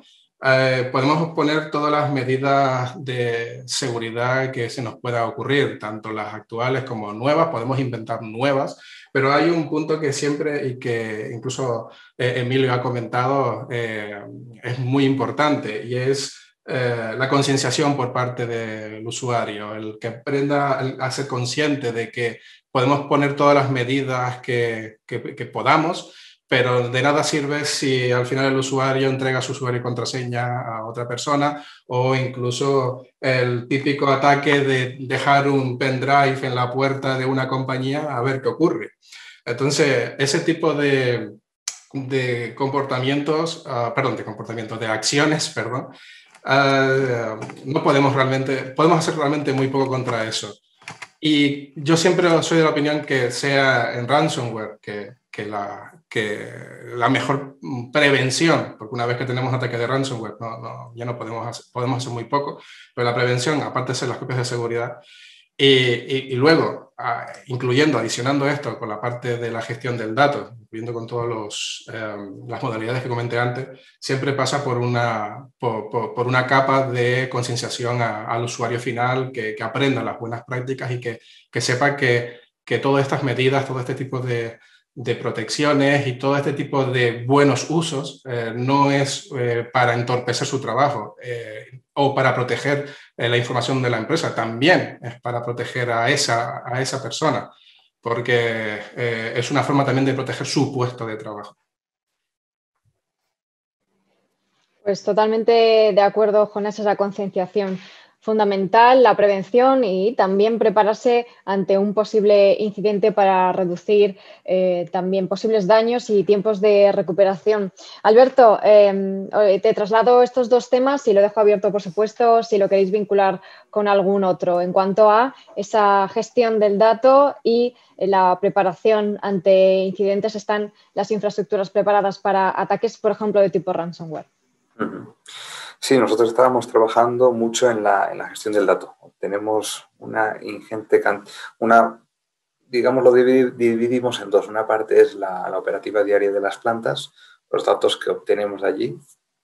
podemos poner todas las medidas de seguridad que se nos pueda ocurrir, tanto las actuales como nuevas, podemos inventar nuevas, pero hay un punto que siempre y que incluso Emilio ha comentado es muy importante y es la concienciación por parte del usuario, el que aprenda a ser consciente de que podemos poner todas las medidas que podamos, pero de nada sirve si al final el usuario entrega su usuario y contraseña a otra persona o incluso el típico ataque de dejar un pendrive en la puerta de una compañía a ver qué ocurre. Entonces, ese tipo de acciones, no podemos hacer realmente muy poco contra eso. Y yo siempre soy de la opinión que sea en ransomware que la mejor prevención, porque una vez que tenemos un ataque de ransomware ya no podemos hacer muy poco, pero la prevención, aparte de ser las copias de seguridad, y luego, adicionando esto con la parte de la gestión del dato, incluyendo con todas las modalidades que comenté antes, siempre pasa por una capa de concienciación al usuario final, que aprenda las buenas prácticas y que sepa que todas estas medidas, todo este tipo de protecciones y todo este tipo de buenos usos no es para entorpecer su trabajo o para proteger la información de la empresa, también es para proteger a esa persona, porque es una forma también de proteger su puesto de trabajo. Pues totalmente de acuerdo con esa concienciación. Fundamental la prevención y también prepararse ante un posible incidente para reducir también posibles daños y tiempos de recuperación. Alberto, te traslado estos dos temas y lo dejo abierto, por supuesto, si lo queréis vincular con algún otro en cuanto a esa gestión del dato y la preparación ante incidentes. ¿Están las infraestructuras preparadas para ataques, por ejemplo, de tipo ransomware? Sí, nosotros estábamos trabajando mucho en la gestión del dato. Tenemos una ingente cantidad, digamos, lo dividimos en dos. Una parte es la operativa diaria de las plantas, los datos que obtenemos de allí,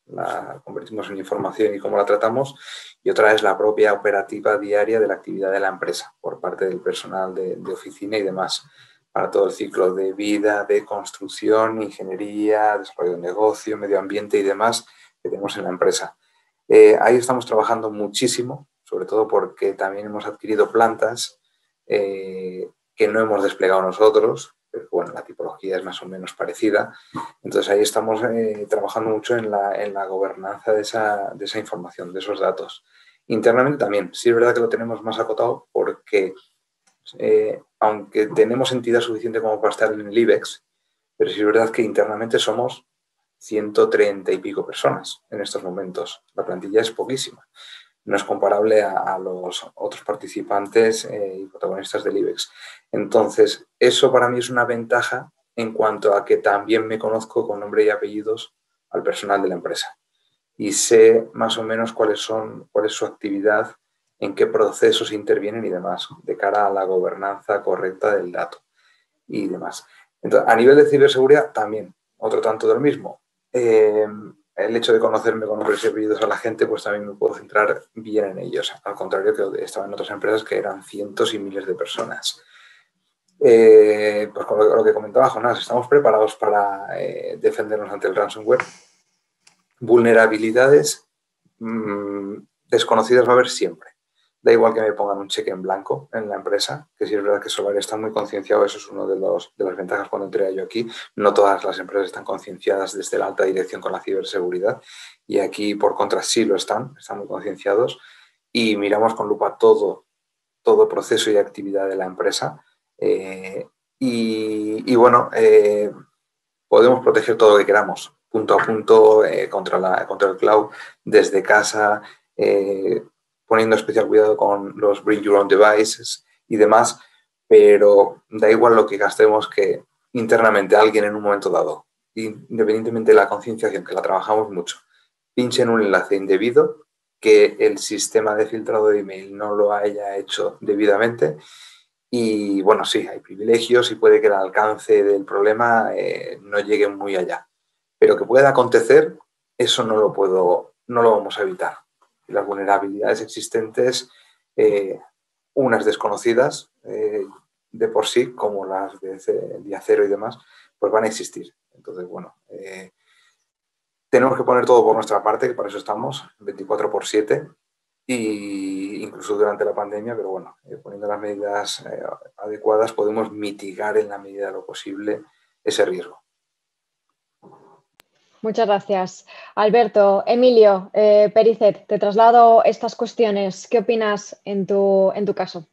la convertimos en información y cómo la tratamos, y otra es la propia operativa diaria de la actividad de la empresa por parte del personal de oficina y demás, para todo el ciclo de vida, de construcción, ingeniería, desarrollo de negocio, medio ambiente y demás que tenemos en la empresa. Ahí estamos trabajando muchísimo, sobre todo porque también hemos adquirido plantas que no hemos desplegado nosotros, pero bueno, la tipología es más o menos parecida. Entonces ahí estamos trabajando mucho en la gobernanza de esa información, de esos datos. Internamente también, sí es verdad que lo tenemos más acotado porque aunque tenemos entidad suficiente como para estar en el IBEX, pero sí es verdad que internamente somos 130 y pico personas en estos momentos. La plantilla es poquísima. No es comparable a los otros participantes y protagonistas del IBEX. Entonces, eso para mí es una ventaja en cuanto a que también me conozco con nombre y apellidos al personal de la empresa y sé más o menos cuál es su actividad, en qué procesos intervienen y demás, de cara a la gobernanza correcta del dato y demás. Entonces, a nivel de ciberseguridad, también, otro tanto del mismo. El hecho de conocerme con nombres y apellidos a la gente, pues también me puedo centrar bien en ellos. Al contrario que estaba en otras empresas que eran cientos y miles de personas. Pues con lo que comentaba Jonás, estamos preparados para defendernos ante el ransomware. Vulnerabilidades desconocidas va a haber siempre. Da igual que me pongan un cheque en blanco en la empresa, que sí es verdad que Solaria está muy concienciado, eso es una de las ventajas cuando entré yo aquí. No todas las empresas están concienciadas desde la alta dirección con la ciberseguridad y aquí por contra sí lo están muy concienciados y miramos con lupa todo proceso y actividad de la empresa y bueno, podemos proteger todo lo que queramos, punto a punto, contra el cloud, desde casa, poniendo especial cuidado con los Bring Your Own Devices y demás, pero da igual lo que gastemos que internamente alguien en un momento dado, independientemente de la concienciación, que la trabajamos mucho, pinche en un enlace indebido, que el sistema de filtrado de email no lo haya hecho debidamente. Y bueno, sí, hay privilegios y puede que el alcance del problema no llegue muy allá. Pero que pueda acontecer, eso no lo vamos a evitar. Las vulnerabilidades existentes, unas desconocidas de por sí, como las de acero y demás, pues van a existir. Entonces, bueno, tenemos que poner todo por nuestra parte, que para eso estamos, 24/7, y incluso durante la pandemia, pero bueno, poniendo las medidas adecuadas podemos mitigar en la medida de lo posible ese riesgo. Muchas gracias, Alberto. Emilio, Pericet, te traslado estas cuestiones. ¿Qué opinas en tu caso?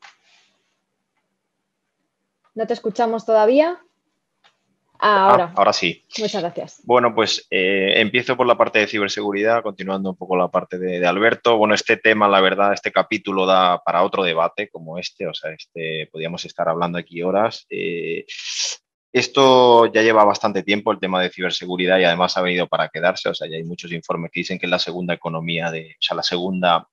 ¿No te escuchamos todavía? Ahora sí. Muchas gracias. Bueno, pues empiezo por la parte de ciberseguridad, continuando un poco la parte de Alberto. Bueno, este tema, la verdad, este capítulo da para otro debate como este, o sea, podríamos estar hablando aquí horas. Esto ya lleva bastante tiempo, el tema de ciberseguridad, y además ha venido para quedarse. O sea, ya hay muchos informes que dicen que es la segunda economía, o sea, la segundo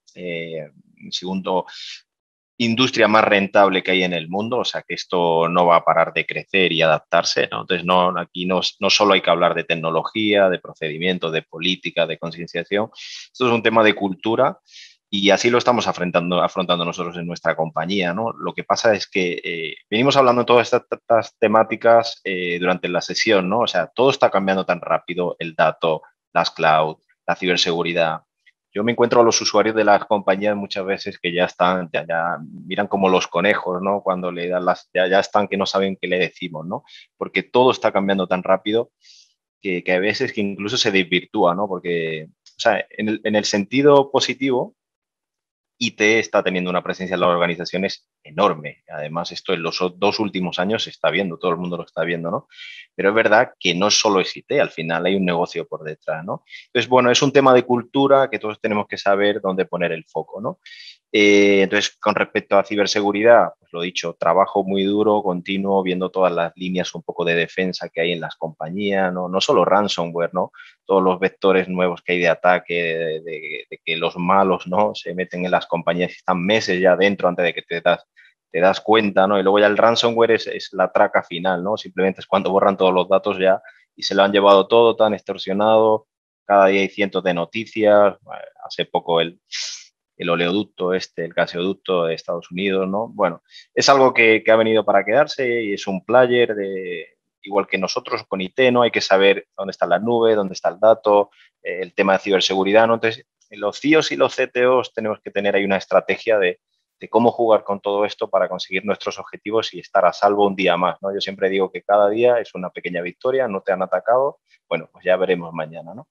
industria más rentable que hay en el mundo, o sea que esto no va a parar de crecer y adaptarse, ¿no? Entonces, aquí no solo hay que hablar de tecnología, de procedimientos, de política, de concienciación, esto es un tema de cultura y así lo estamos afrontando nosotros en nuestra compañía, ¿no? Lo que pasa es que venimos hablando de todas estas temáticas durante la sesión, ¿no? O sea, todo está cambiando tan rápido, el dato, las cloud, la ciberseguridad. Yo me encuentro a los usuarios de las compañías muchas veces que ya están, ya miran como los conejos, ¿no? Cuando le dan ya están que no saben qué le decimos, ¿no? Porque todo está cambiando tan rápido que a veces que incluso se desvirtúa, ¿no? Porque, o sea, en el sentido positivo, IT está teniendo una presencia en las organizaciones enorme. Además, esto en los 2 últimos años se está viendo, todo el mundo lo está viendo, ¿no? Pero es verdad que no solo es IT, al final hay un negocio por detrás, ¿no? Entonces, bueno, es un tema de cultura que todos tenemos que saber dónde poner el foco, ¿no? Entonces, con respecto a ciberseguridad, pues lo dicho, trabajo muy duro, continuo, viendo todas las líneas un poco de defensa que hay en las compañías, ¿no? No solo ransomware, ¿no? Todos los vectores nuevos que hay de ataque, de que los malos, ¿no? Se meten en las compañías y están meses ya dentro antes de que te das cuenta, ¿no? Y luego ya el ransomware es la traca final, ¿no? Simplemente es cuando borran todos los datos ya y se lo han llevado todo tan extorsionado. Cada día hay cientos de noticias. Hace poco el oleoducto el gaseoducto de Estados Unidos, ¿no? Bueno, es algo que ha venido para quedarse y es un player igual que nosotros con IT, ¿no? Hay que saber dónde está la nube, dónde está el dato, el tema de ciberseguridad, ¿no? Entonces, los CIOs y los CTOs tenemos que tener ahí una estrategia de cómo jugar con todo esto para conseguir nuestros objetivos y estar a salvo un día más, ¿no? Yo siempre digo que cada día es una pequeña victoria, no te han atacado, bueno, pues ya veremos mañana, ¿no?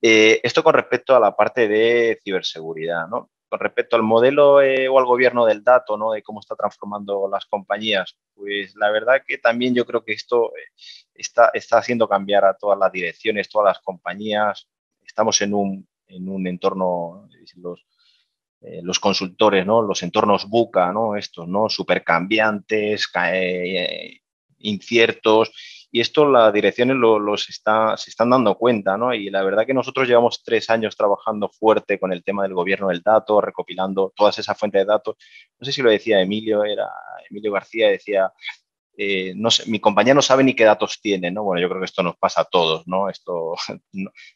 Esto con respecto a la parte de ciberseguridad, ¿no? Con respecto al modelo o al gobierno del dato, ¿no? De cómo está transformando las compañías, pues la verdad que también yo creo que esto está haciendo cambiar a todas las direcciones, todas las compañías. Estamos en un entorno, los consultores, ¿no? Los entornos VUCA, ¿no? Estos, ¿no? Supercambiantes, inciertos, y esto las direcciones se están dando cuenta, ¿no? Y la verdad que nosotros llevamos 3 años trabajando fuerte con el tema del gobierno del dato, recopilando todas esas fuentes de datos. No sé si lo decía Emilio García, decía, no sé, mi compañía no sabe ni qué datos tiene, ¿no? Bueno, yo creo que esto nos pasa a todos, ¿no? No, o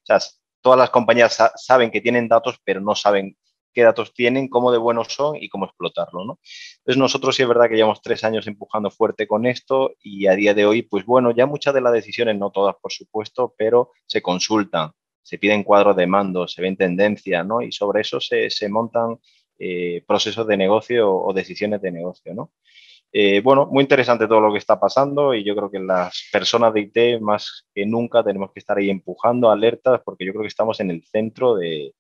sea, todas las compañías saben que tienen datos, pero no saben qué datos tienen, cómo de buenos son y cómo explotarlo, ¿no? Entonces nosotros sí es verdad que llevamos 3 años empujando fuerte con esto y a día de hoy, pues bueno, ya muchas de las decisiones, no todas por supuesto, pero se consultan, se piden cuadros de mando, se ven tendencias, ¿no? Y sobre eso se montan procesos de negocio o decisiones de negocio, ¿no? Bueno, muy interesante todo lo que está pasando y yo creo que las personas de IT más que nunca tenemos que estar ahí empujando, alertas, porque yo creo que estamos en el centro de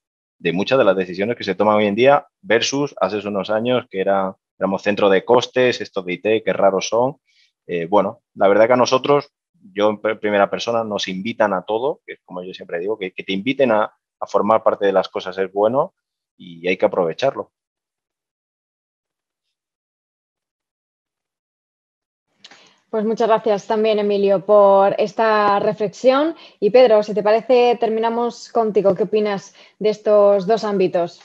muchas de las decisiones que se toman hoy en día versus hace unos años que éramos centro de costes, estos de IT, qué raros son. Bueno, la verdad que a nosotros, yo en primera persona, nos invitan a todo, que es como yo siempre digo, que te inviten a formar parte de las cosas es bueno y hay que aprovecharlo. Pues muchas gracias también, Emilio, por esta reflexión. Y Pedro, si te parece, terminamos contigo. ¿Qué opinas de estos 2 ámbitos?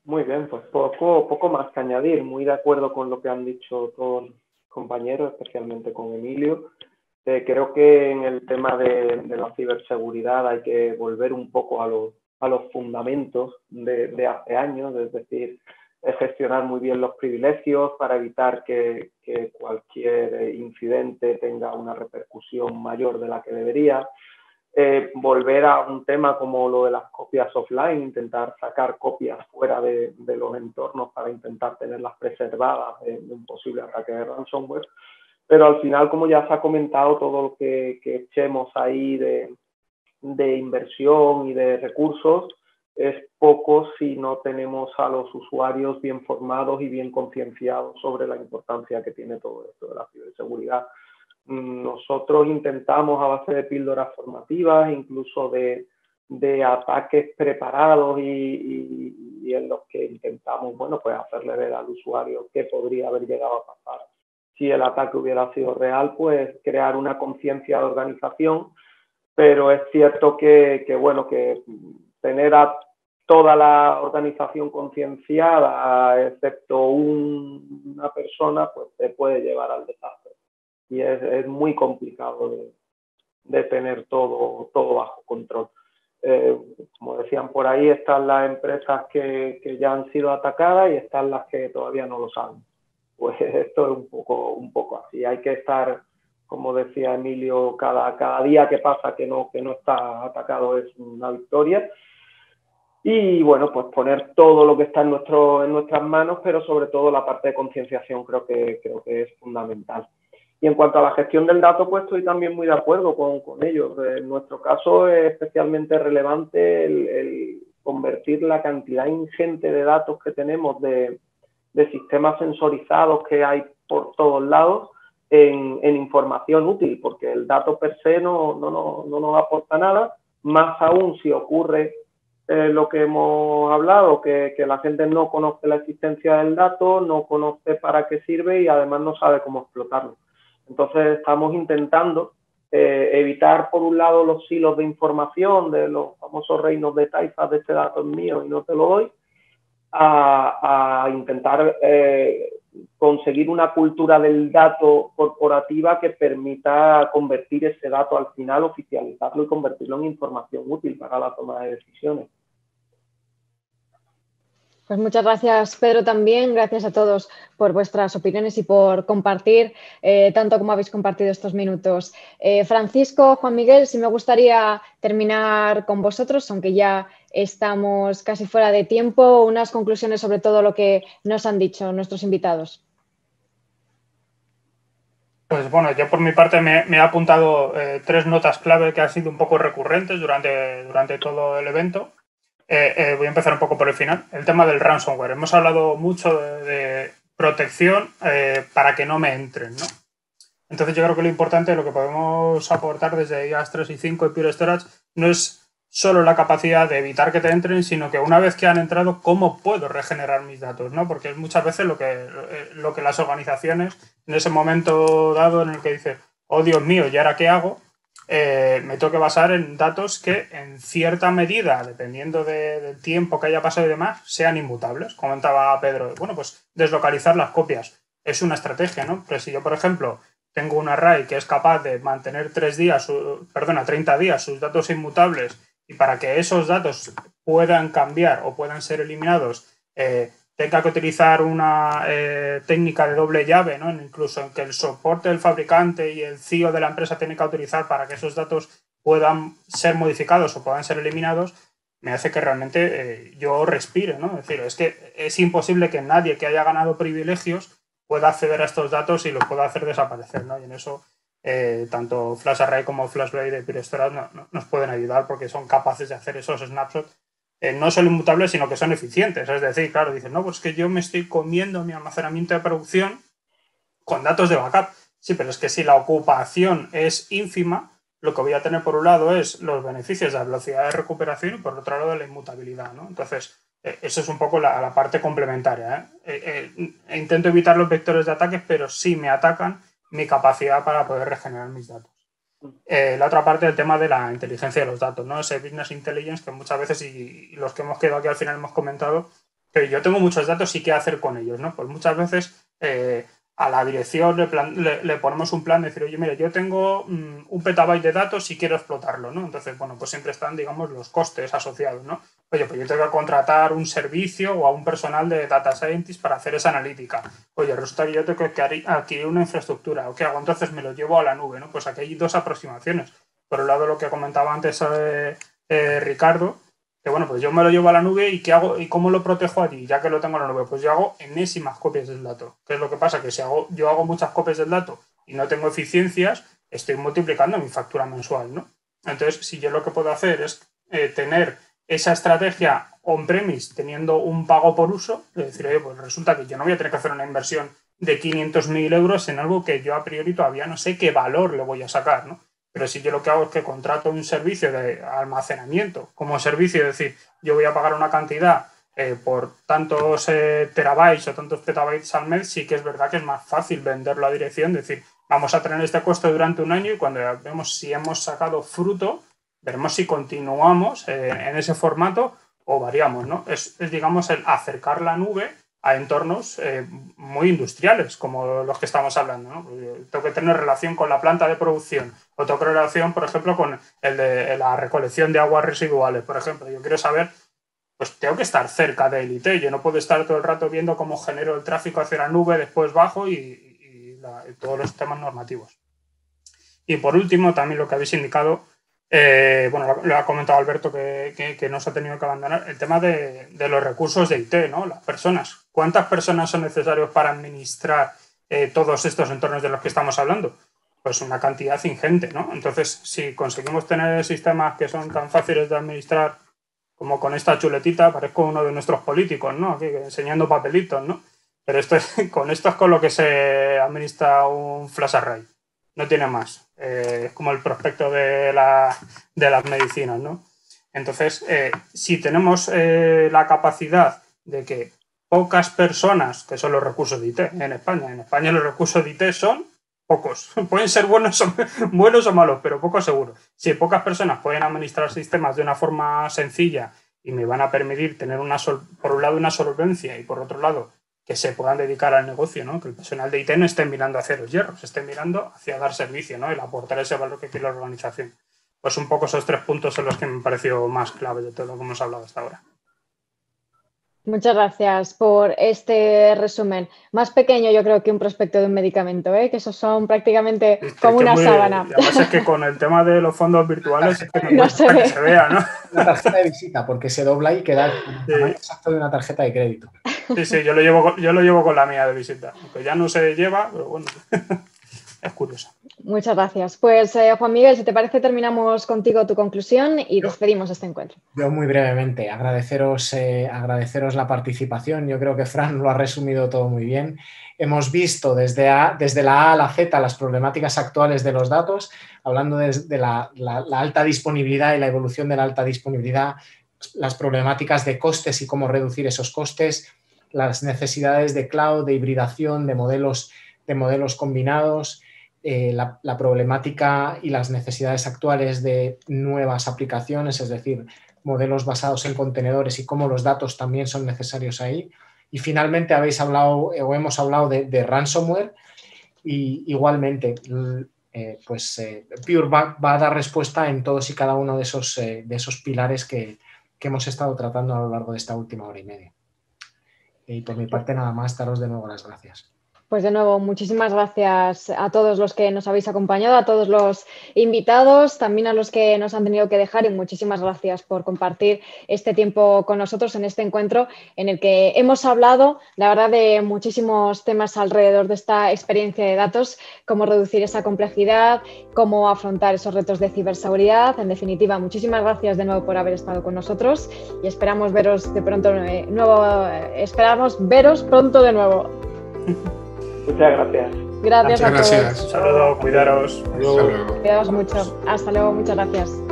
Muy bien, pues poco más que añadir. Muy de acuerdo con lo que han dicho todos los compañeros, especialmente con Emilio. Creo que en el tema de la ciberseguridad hay que volver un poco a los fundamentos de hace años, es decir, gestionar muy bien los privilegios para evitar que cualquier incidente tenga una repercusión mayor de la que debería. Volver a un tema como lo de las copias offline, intentar sacar copias fuera de los entornos para intentar tenerlas preservadas de un posible ataque de ransomware. Pero al final, como ya se ha comentado, todo lo que echemos ahí de inversión y de recursos es poco si no tenemos a los usuarios bien formados y bien concienciados sobre la importancia que tiene todo esto de la ciberseguridad. Nosotros intentamos a base de píldoras formativas, incluso de ataques preparados y en los que intentamos, bueno, pues hacerle ver al usuario qué podría haber llegado a pasar si el ataque hubiera sido real, pues crear una conciencia de organización. Pero es cierto que tener a toda la organización concienciada, excepto una persona, pues te puede llevar al desastre. Y es muy complicado de tener todo bajo control. Como decían por ahí, están las empresas que ya han sido atacadas y están las que todavía no lo saben. Pues esto es un poco así. Hay que estar, como decía Emilio, cada día que pasa que no está atacado es una victoria. Y bueno, pues poner todo lo que está en nuestras manos, pero sobre todo la parte de concienciación creo que es fundamental. Y en cuanto a la gestión del dato, pues estoy también muy de acuerdo con ellos. En nuestro caso es especialmente relevante el convertir la cantidad ingente de datos que tenemos de sistemas sensorizados que hay por todos lados en información útil, porque el dato per se no nos aporta nada, más aún si ocurre lo que hemos hablado, que la gente no conoce la existencia del dato, no conoce para qué sirve y además no sabe cómo explotarlo. Entonces estamos intentando evitar, por un lado, los silos de información de los famosos reinos de taifas, de este dato es mío y no te lo doy, a intentar conseguir una cultura del dato corporativa que permita convertir ese dato al final, oficializarlo y convertirlo en información útil para la toma de decisiones. Pues muchas gracias, Pedro, también. Gracias a todos por vuestras opiniones y por compartir tanto como habéis compartido estos minutos. Francisco, Juan Miguel, sí me gustaría terminar con vosotros, aunque ya estamos casi fuera de tiempo, unas conclusiones sobre todo lo que nos han dicho nuestros invitados. Pues bueno, yo por mi parte me he apuntado 3 notas clave que han sido un poco recurrentes durante todo el evento. Voy a empezar un poco por el final. El tema del ransomware. Hemos hablado mucho de protección para que no me entren, ¿no? Entonces yo creo que lo importante, lo que podemos aportar desde IaaS 365 y Pure Storage, no es solo la capacidad de evitar que te entren, sino que una vez que han entrado, ¿cómo puedo regenerar mis datos? ¿No? Porque es muchas veces lo que las organizaciones, en ese momento dado en el que dices, oh Dios mío, ¿y ahora qué hago? Me tengo que basar en datos que en cierta medida, dependiendo del tiempo que haya pasado y demás, sean inmutables. Comentaba Pedro, bueno, pues deslocalizar las copias es una estrategia, ¿no? Pero si yo, por ejemplo, tengo un array que es capaz de mantener 30 días sus datos inmutables y para que esos datos puedan cambiar o puedan ser eliminados, tenga que utilizar una técnica de doble llave, ¿no? Incluso en que el soporte del fabricante y el CEO de la empresa tiene que autorizar para que esos datos puedan ser modificados o puedan ser eliminados, me hace que realmente yo respire, ¿no? Es decir, es que es imposible que nadie que haya ganado privilegios pueda acceder a estos datos y los pueda hacer desaparecer, ¿no? Y en eso tanto FlashArray como FlashBlade de Pure Storage nos pueden ayudar porque son capaces de hacer esos snapshots no solo inmutables, sino que son eficientes. Es decir, claro, dicen, no, pues que yo me estoy comiendo mi almacenamiento de producción con datos de backup. Sí, pero es que si la ocupación es ínfima, lo que voy a tener por un lado es los beneficios de la velocidad de recuperación y por otro lado de la inmutabilidad, ¿no? Entonces, eso es un poco la parte complementaria, intento evitar los vectores de ataques, pero sí me atacan mi capacidad para poder regenerar mis datos. La otra parte, el tema de la inteligencia de los datos, ¿no? Ese business intelligence que muchas veces, y los que hemos quedado aquí al final hemos comentado, que yo tengo muchos datos y qué hacer con ellos, ¿no? Pues muchas veces a la dirección le ponemos un plan de decir, oye, mira, yo tengo 1 petabyte de datos y quiero explotarlo, ¿no? Entonces, bueno, pues siempre están, digamos, los costes asociados, ¿no? Oye, pues yo tengo que contratar un servicio o a un personal de data scientist para hacer esa analítica. Oye, resulta que yo tengo que adquirir una infraestructura. ¿O qué hago? Entonces me lo llevo a la nube, ¿no? Pues aquí hay 2 aproximaciones. Por un lado, lo que comentaba antes Ricardo, que bueno, pues yo me lo llevo a la nube y ¿qué hago? ¿Y cómo lo protejo allí? Ya que lo tengo en la nube, pues yo hago enésimas copias del dato. ¿Qué es lo que pasa? Que si yo hago muchas copias del dato y no tengo eficiencias, estoy multiplicando mi factura mensual, ¿no? Entonces, si yo lo que puedo hacer es tener esa estrategia on-premise teniendo un pago por uso, es decir, oye, pues resulta que yo no voy a tener que hacer una inversión de 500.000 euros en algo que yo a priori todavía no sé qué valor le voy a sacar, ¿no? Pero si yo lo que hago es que contrato un servicio de almacenamiento como servicio, es decir, yo voy a pagar una cantidad por tantos terabytes o tantos petabytes al mes, sí que es verdad que es más fácil venderlo a dirección, es decir, vamos a tener este coste durante un año y cuando vemos si hemos sacado fruto, veremos si continuamos en ese formato o variamos, ¿no? Es digamos, el acercar la nube a entornos muy industriales, como los que estamos hablando, ¿no? Tengo que tener relación con la planta de producción, o tengo relación, por ejemplo, con el de la recolección de aguas residuales, por ejemplo. Yo quiero saber, pues tengo que estar cerca del IT, yo no puedo estar todo el rato viendo cómo genero el tráfico hacia la nube, después bajo y todos los temas normativos. Y por último, también lo que habéis indicado, bueno, lo ha comentado Alberto que nos ha tenido que abandonar, el tema de los recursos de IT, ¿no? Las personas. ¿Cuántas personas son necesarios para administrar todos estos entornos de los que estamos hablando? Pues una cantidad ingente, ¿no? Entonces, si conseguimos tener sistemas que son tan fáciles de administrar como con esta chuletita, parezco uno de nuestros políticos, ¿no? Aquí enseñando papelitos, ¿no? Pero con esto es con lo que se administra un flash array. No tiene más. Es como el prospecto de las medicinas, ¿no? Entonces, si tenemos la capacidad de que pocas personas, que son los recursos de IT en España los recursos de IT son pocos. Pueden ser buenos o malos, pero pocos seguro. Si pocas personas pueden administrar sistemas de una forma sencilla y me van a permitir tener por un lado una solvencia y por otro lado que se puedan dedicar al negocio, ¿no? Que el personal de IT no esté mirando hacia los hierros, esté mirando hacia dar servicio, ¿no? El aportar ese valor que quiere la organización. Pues un poco esos 3 puntos son los que me pareció más clave de todo lo que hemos hablado hasta ahora. Muchas gracias por este resumen. Más pequeño yo creo que un prospecto de un medicamento, que esos son prácticamente como una sábana. Además es que con el tema de los fondos virtuales es que no se ve. Que se vea, ¿no? Una tarjeta de visita, porque se dobla y queda el tamaño exacto de una tarjeta de crédito. Sí, yo lo llevo con la mía de visita, aunque ya no se lleva, pero bueno, es curioso. Muchas gracias. Pues Juan Miguel, si te parece, terminamos contigo tu conclusión y despedimos este encuentro. Yo muy brevemente, agradeceros la participación. Yo creo que Fran lo ha resumido todo muy bien. Hemos visto desde la A a la Z las problemáticas actuales de los datos, hablando de la alta disponibilidad y la evolución de la alta disponibilidad, las problemáticas de costes y cómo reducir esos costes, las necesidades de cloud, de hibridación, de modelos combinados, la problemática y las necesidades actuales de nuevas aplicaciones, es decir, modelos basados en contenedores y cómo los datos también son necesarios ahí. Y finalmente hemos hablado de ransomware y igualmente Pure va a dar respuesta en todos y cada uno de esos pilares que hemos estado tratando a lo largo de esta última hora y media. Y por mi parte nada más, daros de nuevo las gracias. Pues de nuevo, muchísimas gracias a todos los que nos habéis acompañado, a todos los invitados, también a los que nos han tenido que dejar y muchísimas gracias por compartir este tiempo con nosotros en este encuentro en el que hemos hablado, la verdad, de muchísimos temas alrededor de esta experiencia de datos, cómo reducir esa complejidad, cómo afrontar esos retos de ciberseguridad. En definitiva, muchísimas gracias de nuevo por haber estado con nosotros y esperamos veros de pronto veros pronto de nuevo. Muchas gracias. Gracias a todos. Un saludo, cuidaros. Hasta luego. Cuidaos mucho. Hasta luego, muchas gracias.